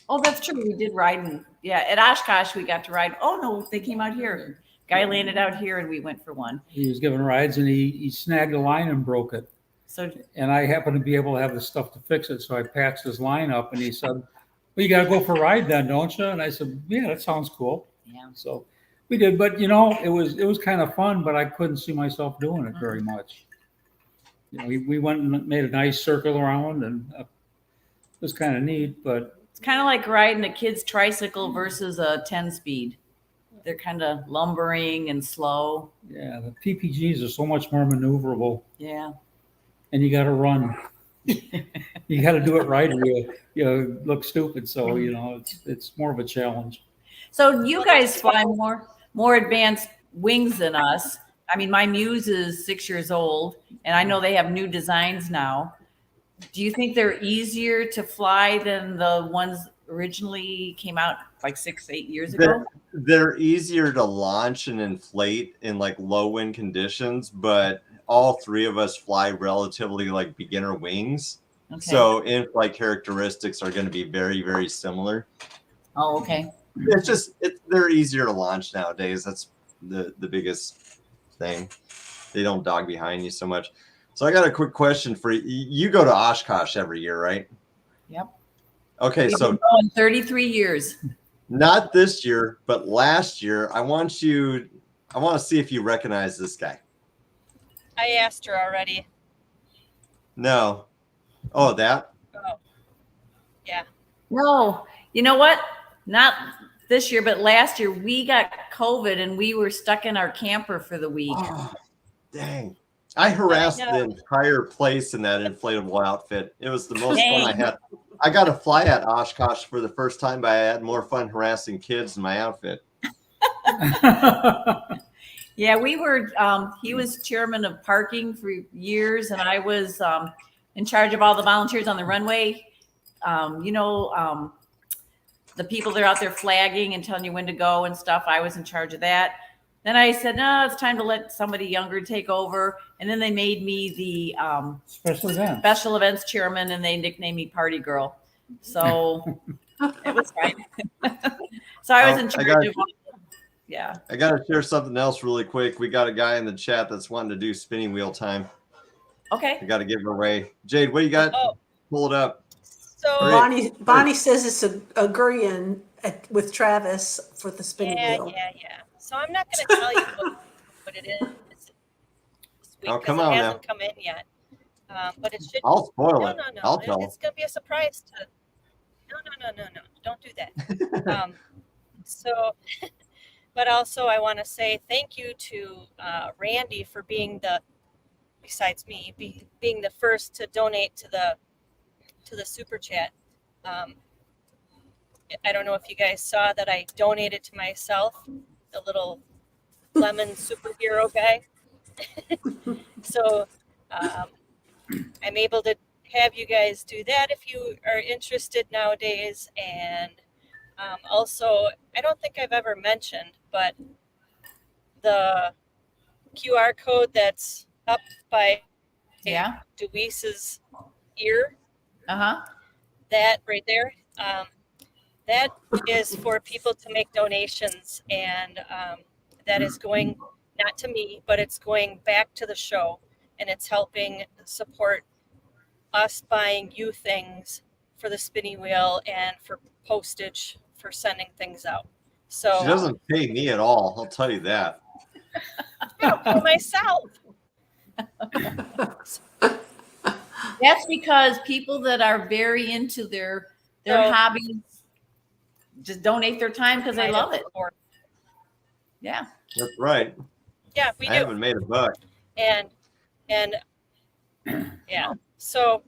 Oh, that's true. We did ride at Oshkosh we got to ride. Oh no, they came out here. Guy landed out here and we went for one. He was giving rides and he snagged a line and broke it. So And I happened to be able to have the stuff to fix it. So I patched his line up and he said, well, you got to go for a ride then, don't you? And I said, yeah, that sounds cool. yeah. So we did, but you know, it was kind of fun, but I couldn't see myself doing it very much. You know, we went and made a nice circle around and it was kind of neat, but It's kind of like riding a kid's tricycle versus a 10-speed. They're kind of lumbering and slow. yeah, the PPGs are so much more maneuverable Yeah. and you got to run. You got to do it right or you look stupid. So, you know, it's more of a challenge. So you guys fly more advanced wings than us. I mean, my Muse is 6 years old, and I know they have new designs now. Do you think they're easier to fly than the ones originally came out like 6-8 years ago? They're easier to launch and inflate in like low wind conditions, but all three of us fly relatively like beginner wings. Okay. So in-flight characteristics are going to be very, very similar. Oh, okay. It's just they're easier to launch nowadays. That's the biggest thing. They don't dog behind you so much. So I got a quick question for you. You go to Oshkosh every year, right? Yep. Okay, We've so been going 33 years. not this year, but last year. I want to see if you recognize this guy. I asked her already. No. Oh, that? Oh, yeah. No, you know what? Not this year, but last year we got COVID and we were stuck in our camper for the week. Oh, dang. I harassed the entire place in that inflatable outfit. It was the most fun I had. I got to fly at Oshkosh for the first time, but I had more fun harassing kids in my outfit. Yeah, we were, he was chairman of parking for years, and I was in charge of all the volunteers on the runway. The people that are out there flagging and telling you when to go and stuff. I was in charge of that. Then I said, no, it's time to let somebody younger take over. And then they made me the special events chairman, and they nicknamed me Party Girl. So it was fine. So I was in charge of. Yeah. I got to share something else really quick. We got a guy in the chat that's wanting to do spinning wheel time. Okay. I got to give it away. Jade, what do you got? Oh. Pull it up. So Bonnie says it's agreeing with Travis for the spinning wheel. Yeah. So I'm not going to tell you what it is this week, Oh, come 'cause on it now. hasn't come in yet. But it should. I'll spoil it. No. I'll tell It's going to be a surprise to. No. Don't do that. But also I want to say thank you to Randy for being besides me, being the first to donate to the super chat. I don't know if you guys saw that I donated to myself, the little lemon superhero guy. So I'm able to have you guys do that if you are interested nowadays. And also, I don't think I've ever mentioned, but the QR code that's up by Yeah. Deweese's ear, Uh-huh. that right there, that is for people to make donations, and that is going not to me, but it's going back to the show, and it's helping support us buying you things for the spinning wheel and for postage for sending things out. So She doesn't pay me at all. I'll tell you that. I don't pay myself. That's because people that are very into their So- hobbies just donate their time because they love it. Or- Yeah. That's right. Yeah, we I do. haven't made a buck. And yeah, so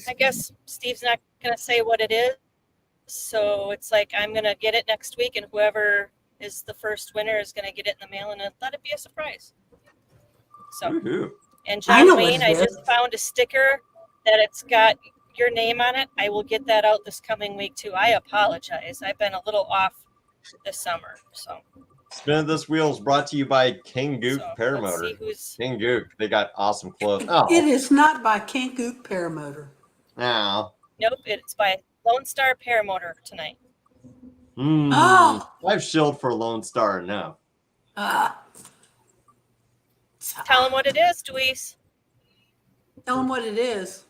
I guess Steve's not gonna say what it is. So it's like I'm gonna get it next week, and whoever is the first winner is gonna get it in the mail, and let it be a surprise. So, Woohoo. and I John know what Wayne, it I is. just found a sticker that it's got your name on it. I will get that out this coming week too. I apologize. I've been a little off this summer. So, Spin This Wheel is brought to you by King Gook let's see Paramotor. who's. King Gook. They got awesome clothes. Oh. It is not by Kankakee Paramotor. Now. Nope, it's by Lone Star Paramotor tonight. Oh. I've shilled for Lone Star enough. Tell them what it is, Deweese. Tell them what it is.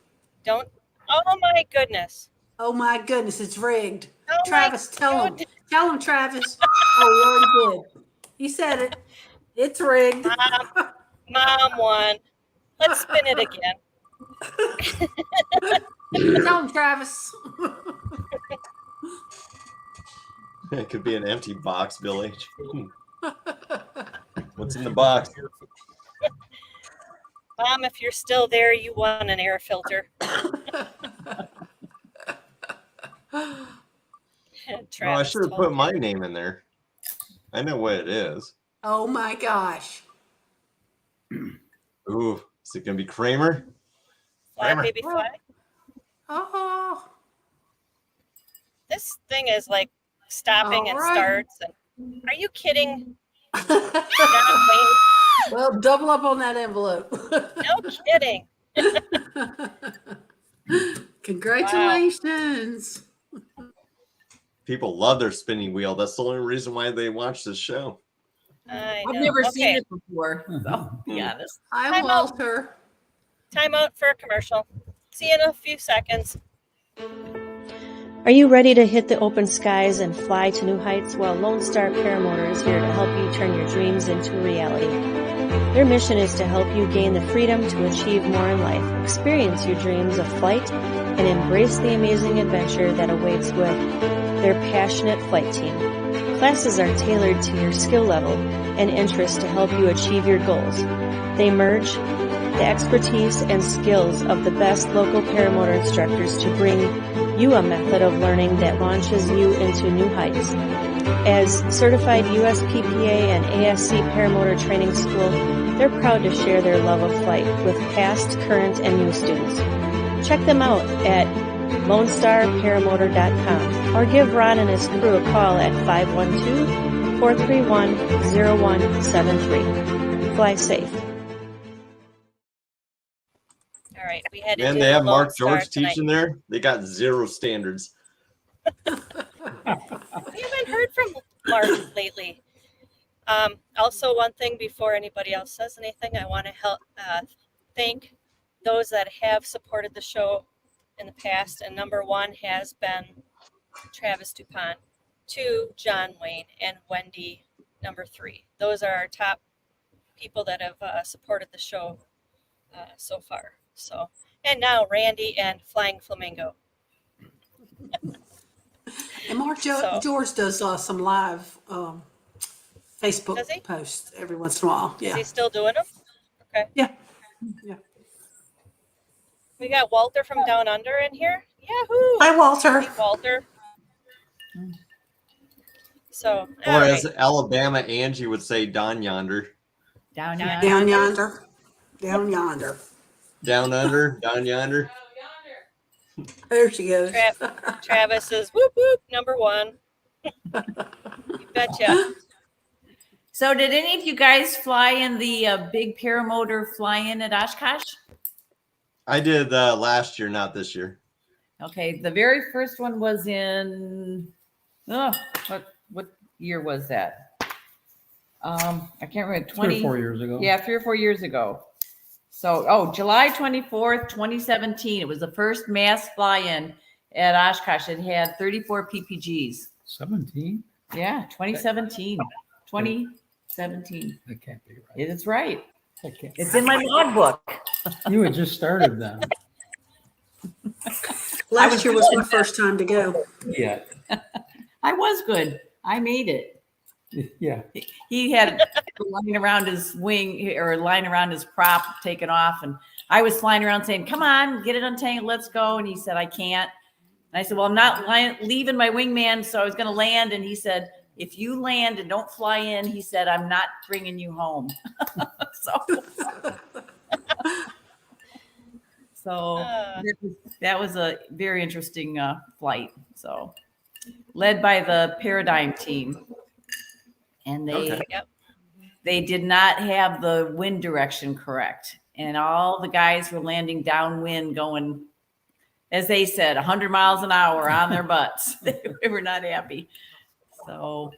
Don't. Oh my goodness. Oh my goodness, it's rigged. Oh my Travis, tell him. goodness. Tell him, Travis. Oh, he already did. He said it. It's rigged. Mom won. Let's spin it again. Tell him, Travis. It could be an empty box, Billy. What's in the box? Mom, if you're still there, you won an air filter. Oh, I Travis should have told put me. my name in there. I know what it is. Oh my gosh. Ooh, is it gonna be Kramer? Fly, baby, fly. Oh. This thing is like stopping and All right. starts. And, are you kidding? John Wayne? Well, double up on that envelope. No kidding. Congratulations. People love their spinning wheel. That's the only reason why they watch this show. I I've know. never Okay. seen it before. So, to be honest. Hi, Time out. Walter. Time out for a commercial. See you in a few seconds. Are you ready to hit the open skies and fly to new heights? Well, Lone Star Paramotor is here to help you turn your dreams into reality. Their mission is to help you gain the freedom to achieve more in life, experience your dreams of flight, and embrace the amazing adventure that awaits with their passionate flight team. Classes are tailored to your skill level and interest to help you achieve your goals. They merge the expertise and skills of the best local paramotor instructors to bring you a method of learning that launches you into new heights. As certified USPPA and ASC paramotor training school, they're proud to share their love of flight with past, current, and new students. Check them out at LoneStarParamotor.com or give Ron and his crew a call at 512-431-0173. Fly safe. All right, we had to And do they have Lone Mark Star George tonight. teaching there. They got 0 standards. We haven't heard from Mark lately. Also, one thing before anybody else says anything, I want to thank those that have supported the show in the past. And number 1 has been Travis DuPont, 2, John Wayne, and Wendy, number 3. Those are our top people that have supported the show so far. So, and now Randy and Flying Flamingo. And Mark So- George does some live Facebook Does he? posts every once in a while. Is Yeah. he still doing them? Okay. Yeah. Yeah. We got Walter from Down Under in here. Yahoo! Hi, Walter. Hey, Walter. So, Or all as right. Alabama Angie would say, Don Yonder. Down Down here. Down yonder. Down yonder. Down under, down yonder. There she goes. Travis is whoop whoop number 1. You betcha. So did any of you guys fly in the big paramotor fly-in at Oshkosh? I did last year, not this year. Okay, the very first one was in, what year was that? I can't remember. 3 or 4 years ago. Yeah, 3 or 4 years ago. So, July 24th, 2017. It was the first mass fly-in at Oshkosh. It had 34 PPGs. 17? Yeah, 2017. 2017. That can't be right. It is right. That can't. It's in my logbook. You had just started then. Last year was my first time to go. Yeah. I was good. I made it. Yeah. He had a line around his wing or a line around his prop taken off. And I was flying around saying, come on, get it untangled. Let's go. And he said, I can't. And I said, well, I'm not leaving my wingman. So I was going to land. And he said, if you land and don't fly in, he said, I'm not bringing you home. So that was a very interesting flight. So led by the Paradigm team. And they did not have the wind direction correct. And all the guys were landing downwind going, as they said, 100 miles an hour on their butts. They were not happy. So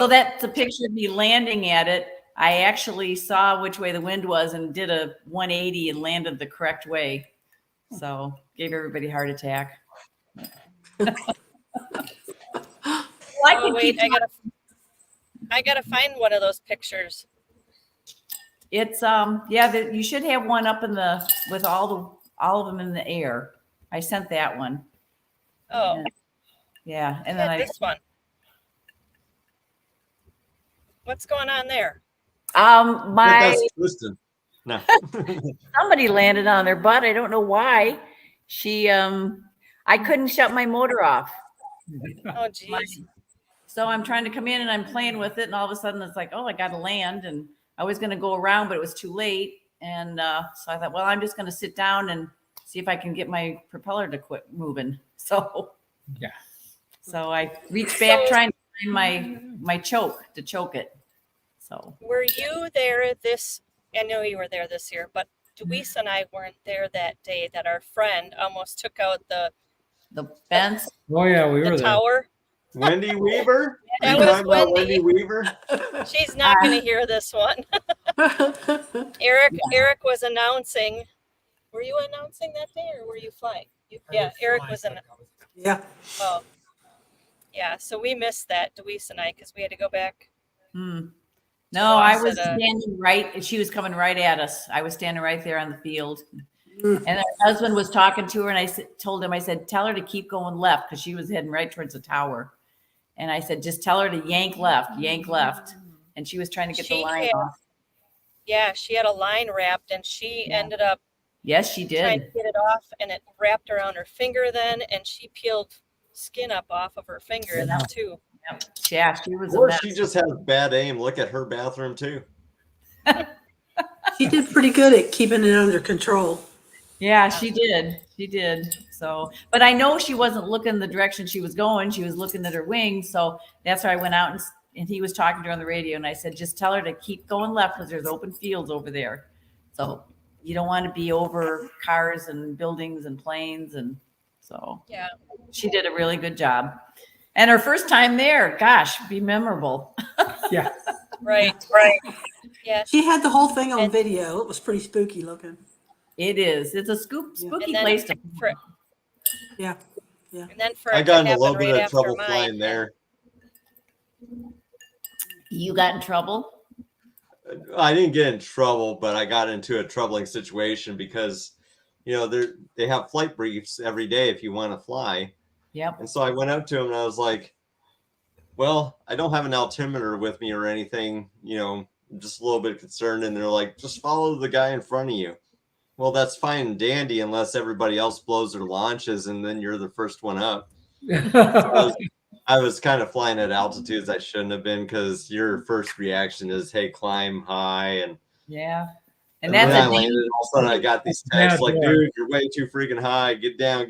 that's a picture of me landing at it. I actually saw which way the wind was and did a 180 and landed the correct way. So gave everybody a heart attack. I gotta find one of those pictures. It's you should have one up with all of them in the air. I sent that one. Oh, yeah, and then this one. What's going on there? That's twisted. No. Somebody landed on their butt. I don't know why. I couldn't shut my motor off. Oh, geez. So I'm trying to come in and I'm playing with it. And all of a sudden it's like, oh, I got to land. And I was going to go around, but it was too late. And so I thought, well, I'm just going to sit down and see if I can get my propeller to quit moving. So, yeah. So I reached back trying to find my choke to choke it. So were you there I know you were there this year, but Deweese and I weren't there that day that our friend almost took out the fence. Oh yeah, we were there. Tower. Wendy Weaver? That you was talking about Wendy. Wendy Weaver? She's not going to hear this one. Eric was announcing. Were you announcing that day or were you flying? Eric was in. Yeah. Oh, yeah. So we missed that, Deweese and I, because we had to go back. No, I was standing right. She was coming right at us. I was standing right there on the field. And her husband was talking to her, and I told him, I said, tell her to keep going left because she was heading right towards the tower. And I said, just tell her to yank left. And she was trying to get the line off. Yeah, she had a line wrapped, and she ended up. Yes, she did. Trying to get it off, and it wrapped around her finger then, and she peeled skin up off of her finger then too. Yeah, she was. Or she just has bad aim. Look at her bathroom too. She did pretty good at keeping it under control. Yeah, she did. She did. So, but I know she wasn't looking the direction she was going. She was looking at her wings. So that's why I went out and he was talking to her on the radio. And I said, just tell her to keep going left because there's open fields over there. So you don't want to be over cars and buildings and planes. And so yeah, she did a really good job. And her first time there, gosh, be memorable. Yeah. Right. Yeah. She had the whole thing on video. It was pretty spooky looking. It is. It's a spooky place to. Yeah. And then I got in a little bit of trouble flying there. You got in trouble? I didn't get in trouble, but I got into a troubling situation because, they have flight briefs every day if you want to fly. Yep. And so I went up to him and I was like, well, I don't have an altimeter with me or anything, I'm just a little bit concerned. And they're like, just follow the guy in front of you. Well, that's fine and dandy unless everybody else blows their launches and then you're the first one up. So I was kind of flying at altitudes I shouldn't have been because your first reaction is, hey, climb high. And yeah. And that's I landed, all of a sudden I got these texts like, dude, you're way too freaking high. Get down.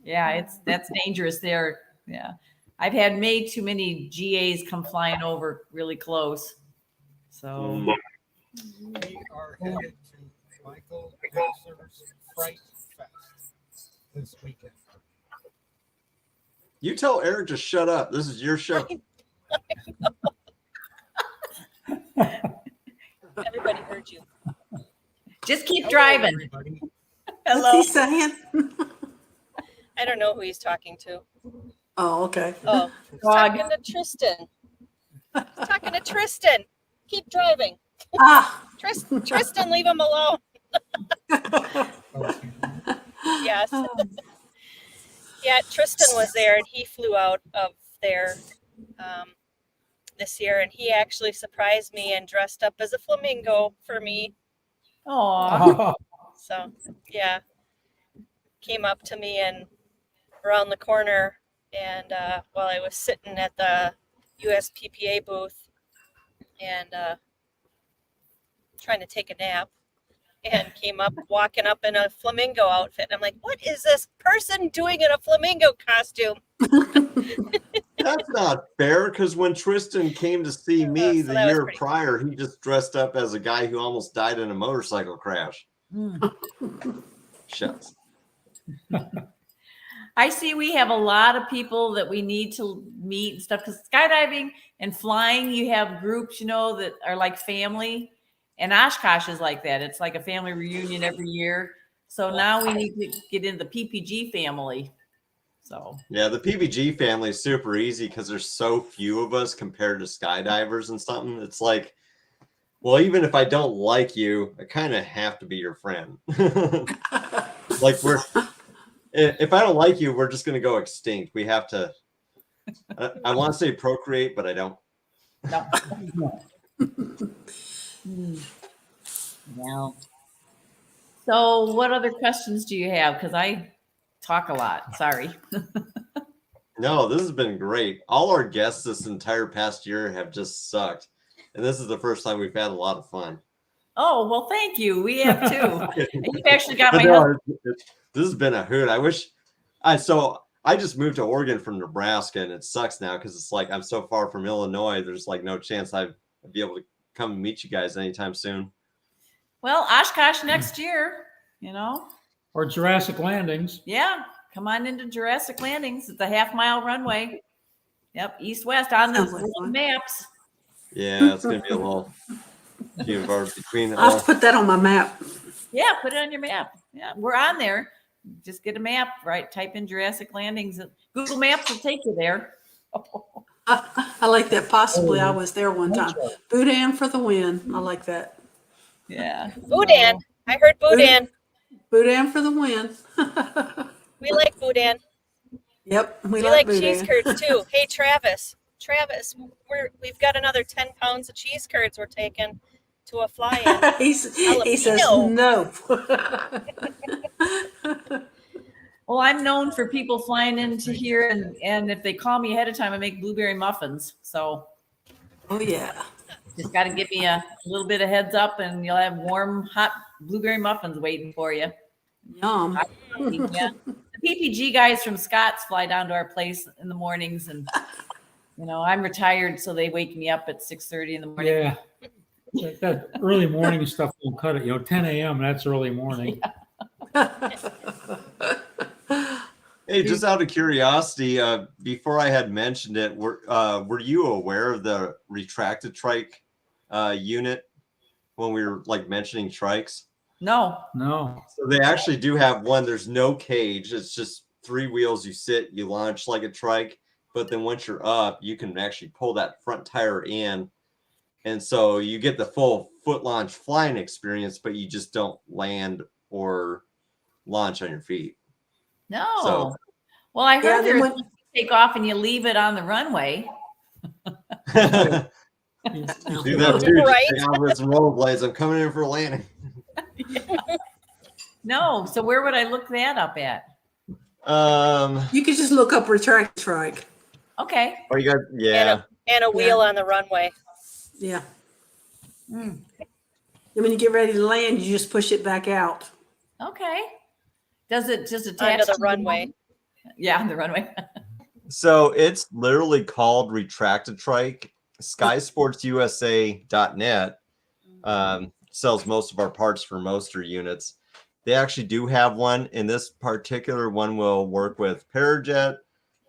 Yeah, that's dangerous there. Yeah. I've had way too many GAs come flying over really close. So We are headed to Michael Hauser's Fright Fest this weekend. You tell Eric to shut up. This is your show. Everybody heard you. just keep Hello, driving. everybody. What's Hello. he saying? I don't know who he's talking to. Oh, okay. Oh, he's Dog. talking to Tristan. He's talking to Tristan. Keep driving. Ah. Tristan, leave him alone. Yes. Yeah, Tristan was there and he flew out of there this year, and he actually surprised me and dressed up as a flamingo for me. Aw. So yeah, came up to me and around the corner, and while I was sitting at the USPA booth and trying to take a nap, and came up walking up in a flamingo outfit. And I'm like, what is this person doing in a flamingo costume? That's not fair, because when Tristan came to see me so the that was year pretty prior, he just dressed up as a guy who almost died in a motorcycle crash. Shucks. I see we have a lot of people that we need to meet and stuff, because skydiving and flying, you have groups, you know, that are like family. And Oshkosh is like that. It's like a family reunion every year. So now we need to get into the PPG family. So Yeah, the PPG family is super easy because there's so few of us compared to skydivers and something. It's like, well, even if I don't like you, I kind of have to be your friend. Like if I don't like you, we're just going to go extinct. We have to, I want to say procreate, but I don't. no. Well, so what other questions do you have? Because I talk a lot. Sorry. No, this has been great. All our guests this entire past year have just sucked. And this is the first time we've had a lot of fun. Oh, well, thank you. We have too. And you've actually got But my husband. no, this has been a hoot. I wish I just moved to Oregon from Nebraska, and it sucks now because it's like I'm so far from Illinois. There's like no chance I'd be able to come and meet you guys anytime soon. Well, Oshkosh next year, you know. Or Jurassic Landings. Yeah, come on into Jurassic Landings. It's a half-mile runway. Yep, east-west on Sounds like the fun. maps. Yeah, it's gonna be a little few of our between. I'll have to put that on my map. Yeah, put it on your map. Yeah, we're on there. Just get a map, right? Type in Jurassic Landings. Google Maps will take you there. I like that. Possibly I was there one time. Boudin for the win. I like that. Yeah. Boudin. I heard Boudin. Boudin for the win. We like Boudin. Yep, We like like cheese Boudin. curds too. Hey, Travis, we've got another 10 pounds of cheese curds we're taking to a fly-in. he says Jalapeno. no. Well, I'm known for people flying into here, and if they call me ahead of time, I make blueberry muffins. So Oh yeah. just got to give me a little bit of heads up, and you'll have warm, hot blueberry muffins waiting for you. Yum. Yeah. The PPG guys from Scott's fly down to our place in the mornings, and you know I'm retired, so they wake me up at 6:30 in the morning. Yeah. That early morning stuff won't cut it. 10 a.m. That's early morning. Hey, just out of curiosity, before I had mentioned it, were you aware of the retracted trike unit when we were like mentioning trikes? No. So they actually do have one. There's no cage. It's just 3 wheels. You sit, you launch like a trike, but then once you're up, you can actually pull that front tire in. And so you get the full foot launch flying experience, but you just don't land or launch on your feet. No. So- Well, I heard then there's when- you take off and you leave it on the runway. Do that too. Right. Just take off with some rollerblades. I'm coming in for a landing. No. So where would I look that up at? You could just look up retract trike. Okay. Oh, you got And a wheel on the runway. Yeah. Mm. And when you get ready to land, you just push it back out. Okay. Does it just attach Onto the to runway. Yeah, on the runway. So it's literally called Retracted Trike. SkySportsUSA.net sells most of our parts for Moster units. They actually do have one, and this particular one will work with Parajet,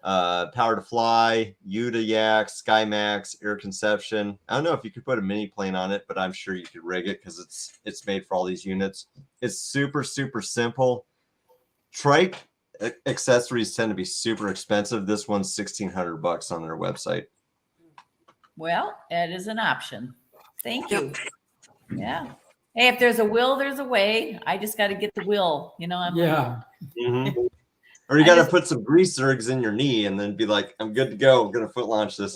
Power to Fly, Yuta Yak, SkyMax, Air Conception. I don't know if you could put a mini plane on it, but I'm sure you could rig it because it's made for all these units. It's super, super simple. Trike accessories tend to be super expensive. This one's $1,600 on their website. Well, that is an option. Thank you. Yeah. Hey, if there's a will, there's a way. I just got to get the will, you know. Yeah. Mm-hmm. Or you got to put some grease zergs in your knee and then be like, I'm good to go. I'm going to foot launch this.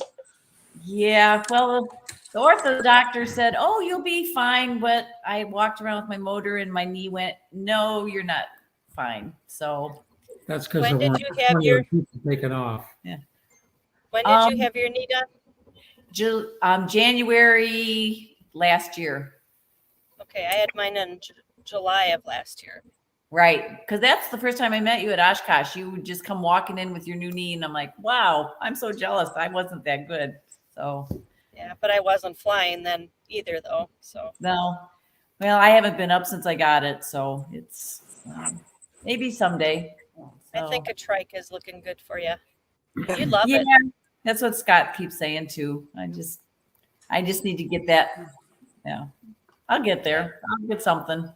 Yeah. Well, the ortho doctor said, oh, you'll be fine. But I walked around with my motor and my knee went, no, you're not fine. So That's because When they did weren't you have your taken off. yeah. When did you have your knee done? January last year. Okay, I had mine in July of last year. Right. Because that's the first time I met you at Oshkosh. You would just come walking in with your new knee. And I'm like, wow, I'm so jealous. I wasn't that good. So, Yeah, but I wasn't flying then either, though. So no. Well, I haven't been up since I got it. So it's maybe someday. I So, think a trike is looking good for you. You love yeah, it. that's what Scott keeps saying too. I just need to get that. Yeah. I'll get there. I'll get something.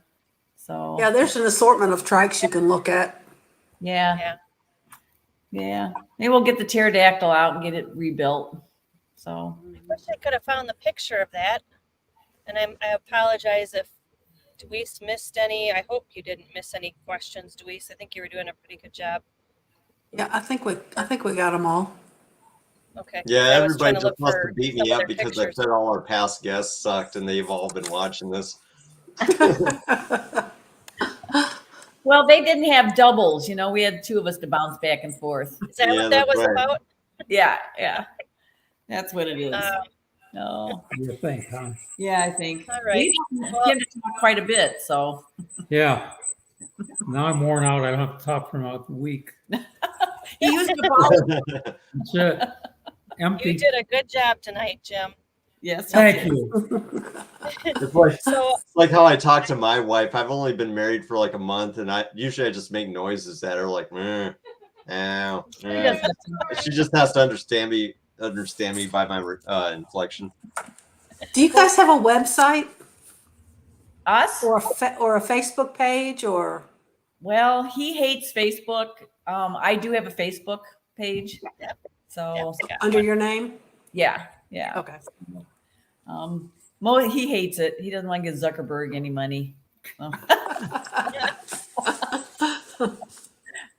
So Yeah, there's an assortment of trikes you can look at. yeah. Maybe we'll get the pterodactyl out and get it rebuilt. So I wish I could have found the picture of that. And I apologize if Deweese missed any. I hope you didn't miss any questions, Deweese. I think you were doing a pretty good job. Yeah, I think we got them all. Okay. Yeah, I was everybody trying to just look must for have beat some me of up their because I pictures. said all our past guests sucked and they've all been watching this. well, they didn't have doubles, you know. We had two of us to bounce back and forth. Is that Yeah, what that that's was right. about? Yeah. That's what it is. No. You think, huh? Yeah, I think. All right. We had to talk quite a bit, so Yeah. Now I'm worn out. I don't have to talk for about a week. he used to follow. That's it. Empty. You did a good job tonight, Jim. Yes. Thank you. It's like, So it's like how I talk to my wife. I've only been married for like a month, and I just make noises at her like, meh, ow, eh. She just has to understand me by my inflection. Do you guys have a website Us? or a Facebook page or? Well, he hates Facebook. I do have a Facebook page. So Under your name? yeah. Okay. He hates it. He doesn't want to give Zuckerberg any money. So.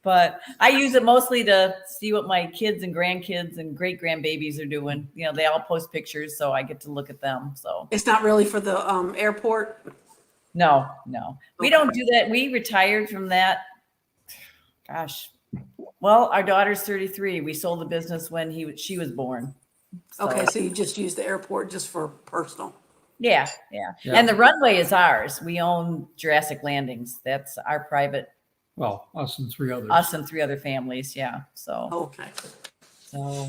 But I use it mostly to see what my kids and grandkids and great grandbabies are doing. You know, they all post pictures, so I get to look at them. So It's not really for the airport? no, we don't do that. We retired from that. Gosh, well, our daughter's 33. We sold the business when she was born. So, Okay, so you just use the airport just for personal. yeah. And the runway is ours. We own Jurassic Landings. That's our private. Well, us and three others. Us and three other families. Yeah. So. Okay. So,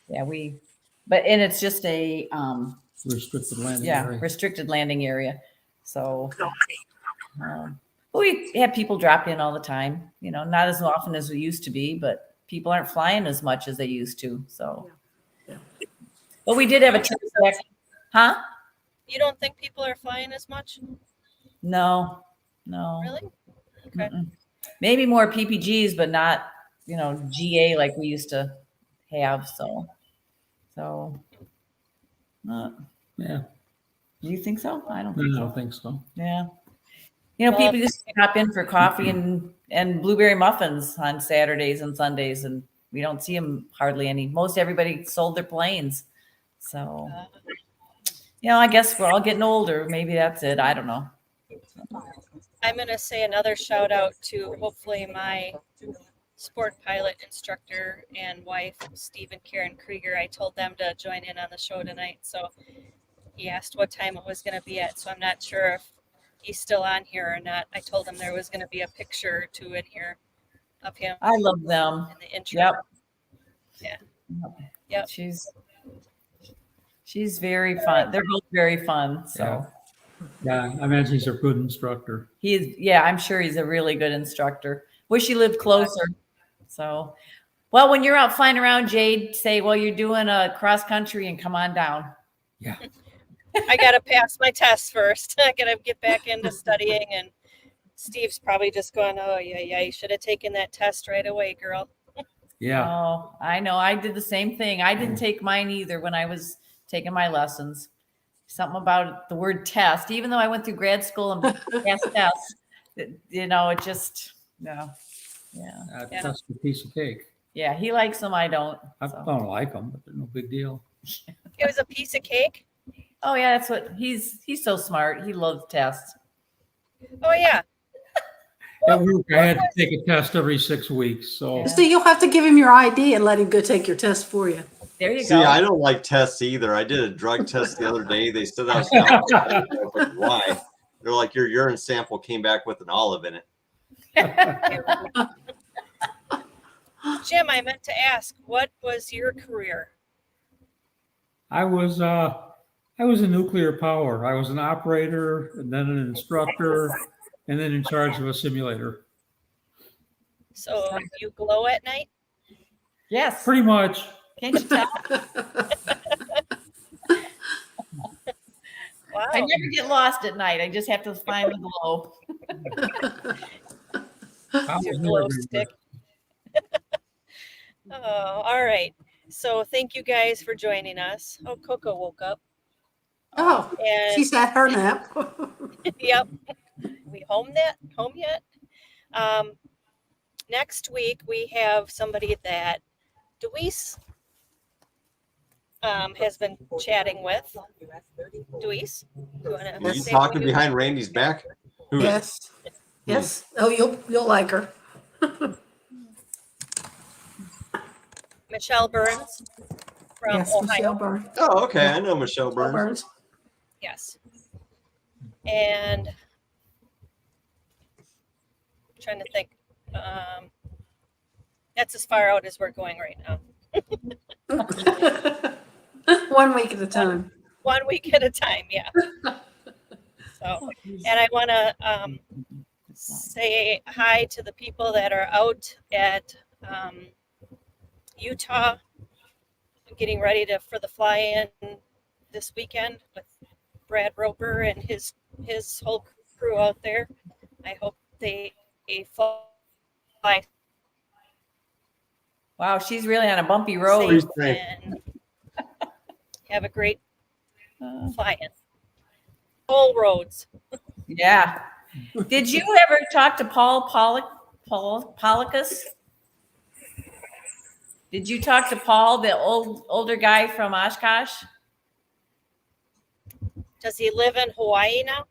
yeah, and it's just a Restricted landing area. restricted landing area. So, we have people drop in all the time. You know, not as often as we used to be, but people aren't flying as much as they used to. So, but we did have a huh? you don't think people are flying as much? No. Really? Okay. Maybe more PPGs, but not, GA like we used to have. So, Yeah. do you think so? I don't I think so. don't think so. Yeah. People just hop in for coffee and blueberry muffins on Saturdays and Sundays, and we don't see them hardly any. Most everybody sold their planes. So, I guess we're all getting older. Maybe that's it. I don't know. I'm going to say another shout out to hopefully my sport pilot instructor and wife, Steve and Karen Krieger. I told them to join in on the show tonight. So he asked what time it was going to be at. So I'm not sure if he's still on here or not. I told him there was going to be a picture or two in here of him I love them. in the intro. Yep. Yeah. Yep. She's very fun. They're both very fun. So Yeah, I imagine he's a good instructor. he is. Yeah, I'm sure he's a really good instructor. Wish he lived closer. So, well, when you're out flying around, Jade, say, well, you're doing a cross country and come on down. Yeah. I got to pass my tests first. I got to get back into studying, and Steve's probably just going, oh, yeah, you should have taken that test right away, girl. Yeah. Oh, I know. I did the same thing. I didn't take mine either when I was taking my lessons. Something about the word test, even though I went through grad school and passed tests, you know, it just, no. Yeah. That's a piece of cake. Yeah. He likes them. I don't. I So. don't like them, but they're no big deal. It was a piece of cake. Oh yeah. That's what he's so smart. He loves tests. Oh, yeah. At work, I had to take a test every 6 weeks. So So you'll have to give him your ID and let him go take your test for you. There you See, go. I don't like tests either. I did a drug test the other day. They said I was down. I was like, why? They're like, your urine sample came back with an olive in it. Jim, I meant to ask, what was your career? I was in nuclear power. I was an operator and then an instructor and then in charge of a simulator. So you glow at night? Yes. Pretty much. Can't you tell? Wow. I never get lost at night. I just have to find the glow. Your glow stick. Oh, all right. So thank you guys for joining us. Oh, Coco woke up. Oh, And she's had her nap. yep. We home yet? Next week we have somebody that Deweese has been chatting with. Deweese, you wanna Were you say talking who behind Randy's back? Who is- Yes. Yes. Oh, you'll like her. Michelle Burns from Yes, Ohio. Michelle Burns. Oh, okay. I know Michelle Burns. Burns. Yes. And I'm trying to think. That's as far out as we're going right now. 1 week at a time. 1 week at a time, yeah. So, and I want to say hi to the people that are out at Utah, getting ready for the fly-in this weekend with Brad Roper and his whole crew out there. I hope they fly Wow, she's really on a bumpy road. safe and have a great fly-in. Whole roads. Yeah. Did you ever talk to Paul Policus? Did you talk to Paul, the older guy from Oshkosh? Does he live in Hawaii now?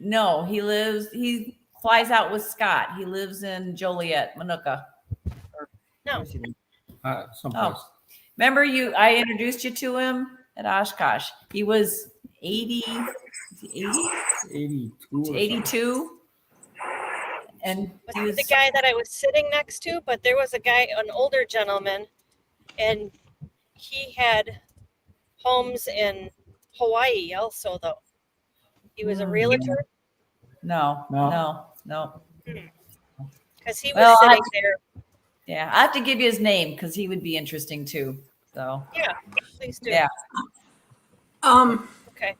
No, he flies out with Scott. He lives in Joliet, Manuka. No. Someplace. Oh, remember I introduced you to him at Oshkosh. He was 80, 82. or 82. And Was he he was, the guy that I was sitting next to? But there was a guy, an older gentleman, and he had homes in Hawaii also, though. He was a realtor no. because he was Well, sitting there. Yeah, I have to give you his name because he would be interesting too. So Yeah, please do. yeah. Okay.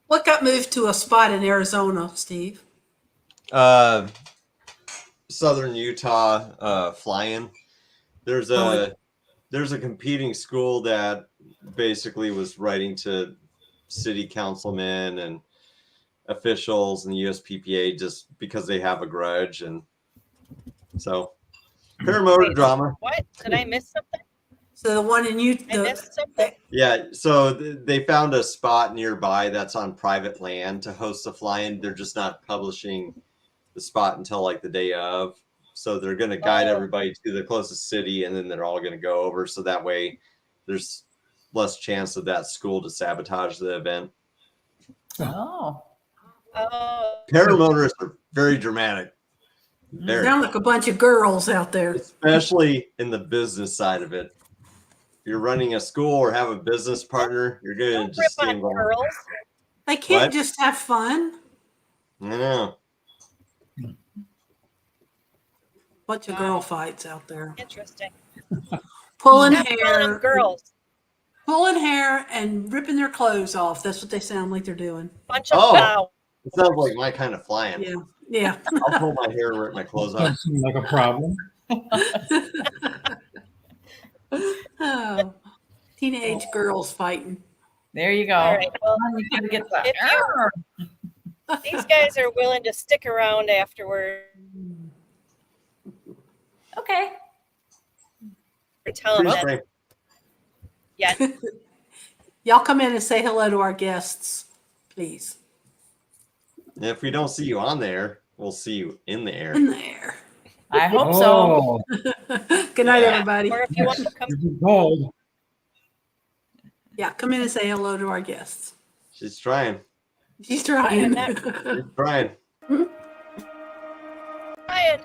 What got moved to a spot in Arizona, Steve? Southern Utah flying. There's a competing school that basically was writing to city councilmen and officials and the USPPA just because they have a grudge, and so paramotor Wait, drama. What? Did I miss something? So the one in I Utah. missed something? Yeah, so they found a spot nearby that's on private land to host the fly-in. They're just not publishing the spot until like the day of. So they're going to guide everybody to the closest city, and then they're all going to go over. So that way there's less chance of that school to sabotage the event. Oh. Oh, Paramotorists are very dramatic. Very, Sound like a bunch of girls out there. especially in the business side of it. you're running a school or have a business partner, you're gonna Don't rip just stay on involved. girls. They can't What? just have fun. I know. Bunch of girl fights out there. Interesting. Pulling Stop calling them hair. girls. Pulling hair and ripping their clothes off. That's what they sound like they're doing. Bunch of Oh. bow. It sounds like my kind of flying. Yeah. Yeah. I'll pull my hair and rip my clothes off. Doesn't seem like a problem. Oh, teenage girls fighting. There you go. All right. Well, You gotta get the- if these guys are willing to stick around afterward, Okay. tell them Pretty that. strange. Yeah. Y'all come in and say hello to our guests, please. And if we don't see you on there, we'll see you in the air. In there. I hope so. Oh, Good night, everybody. Or if you want to come, you've been told. Yeah, come in and say hello to our guests. She's trying. She's trying. She's trying. Ryan, I'm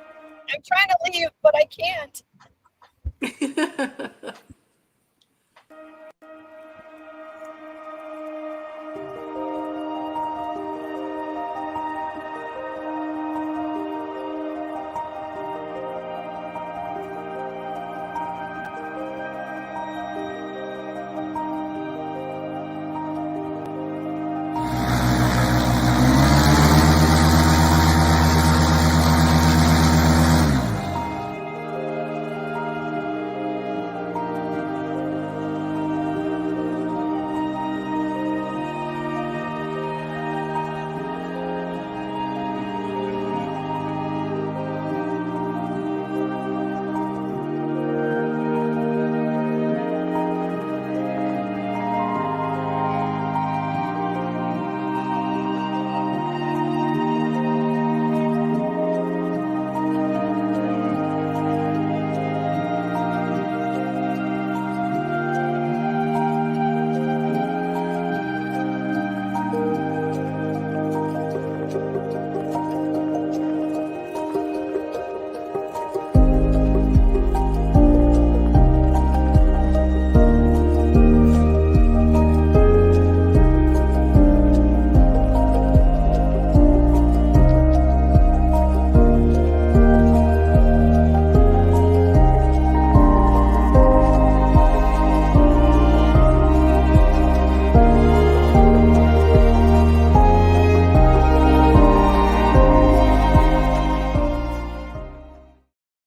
trying to leave, but I can't.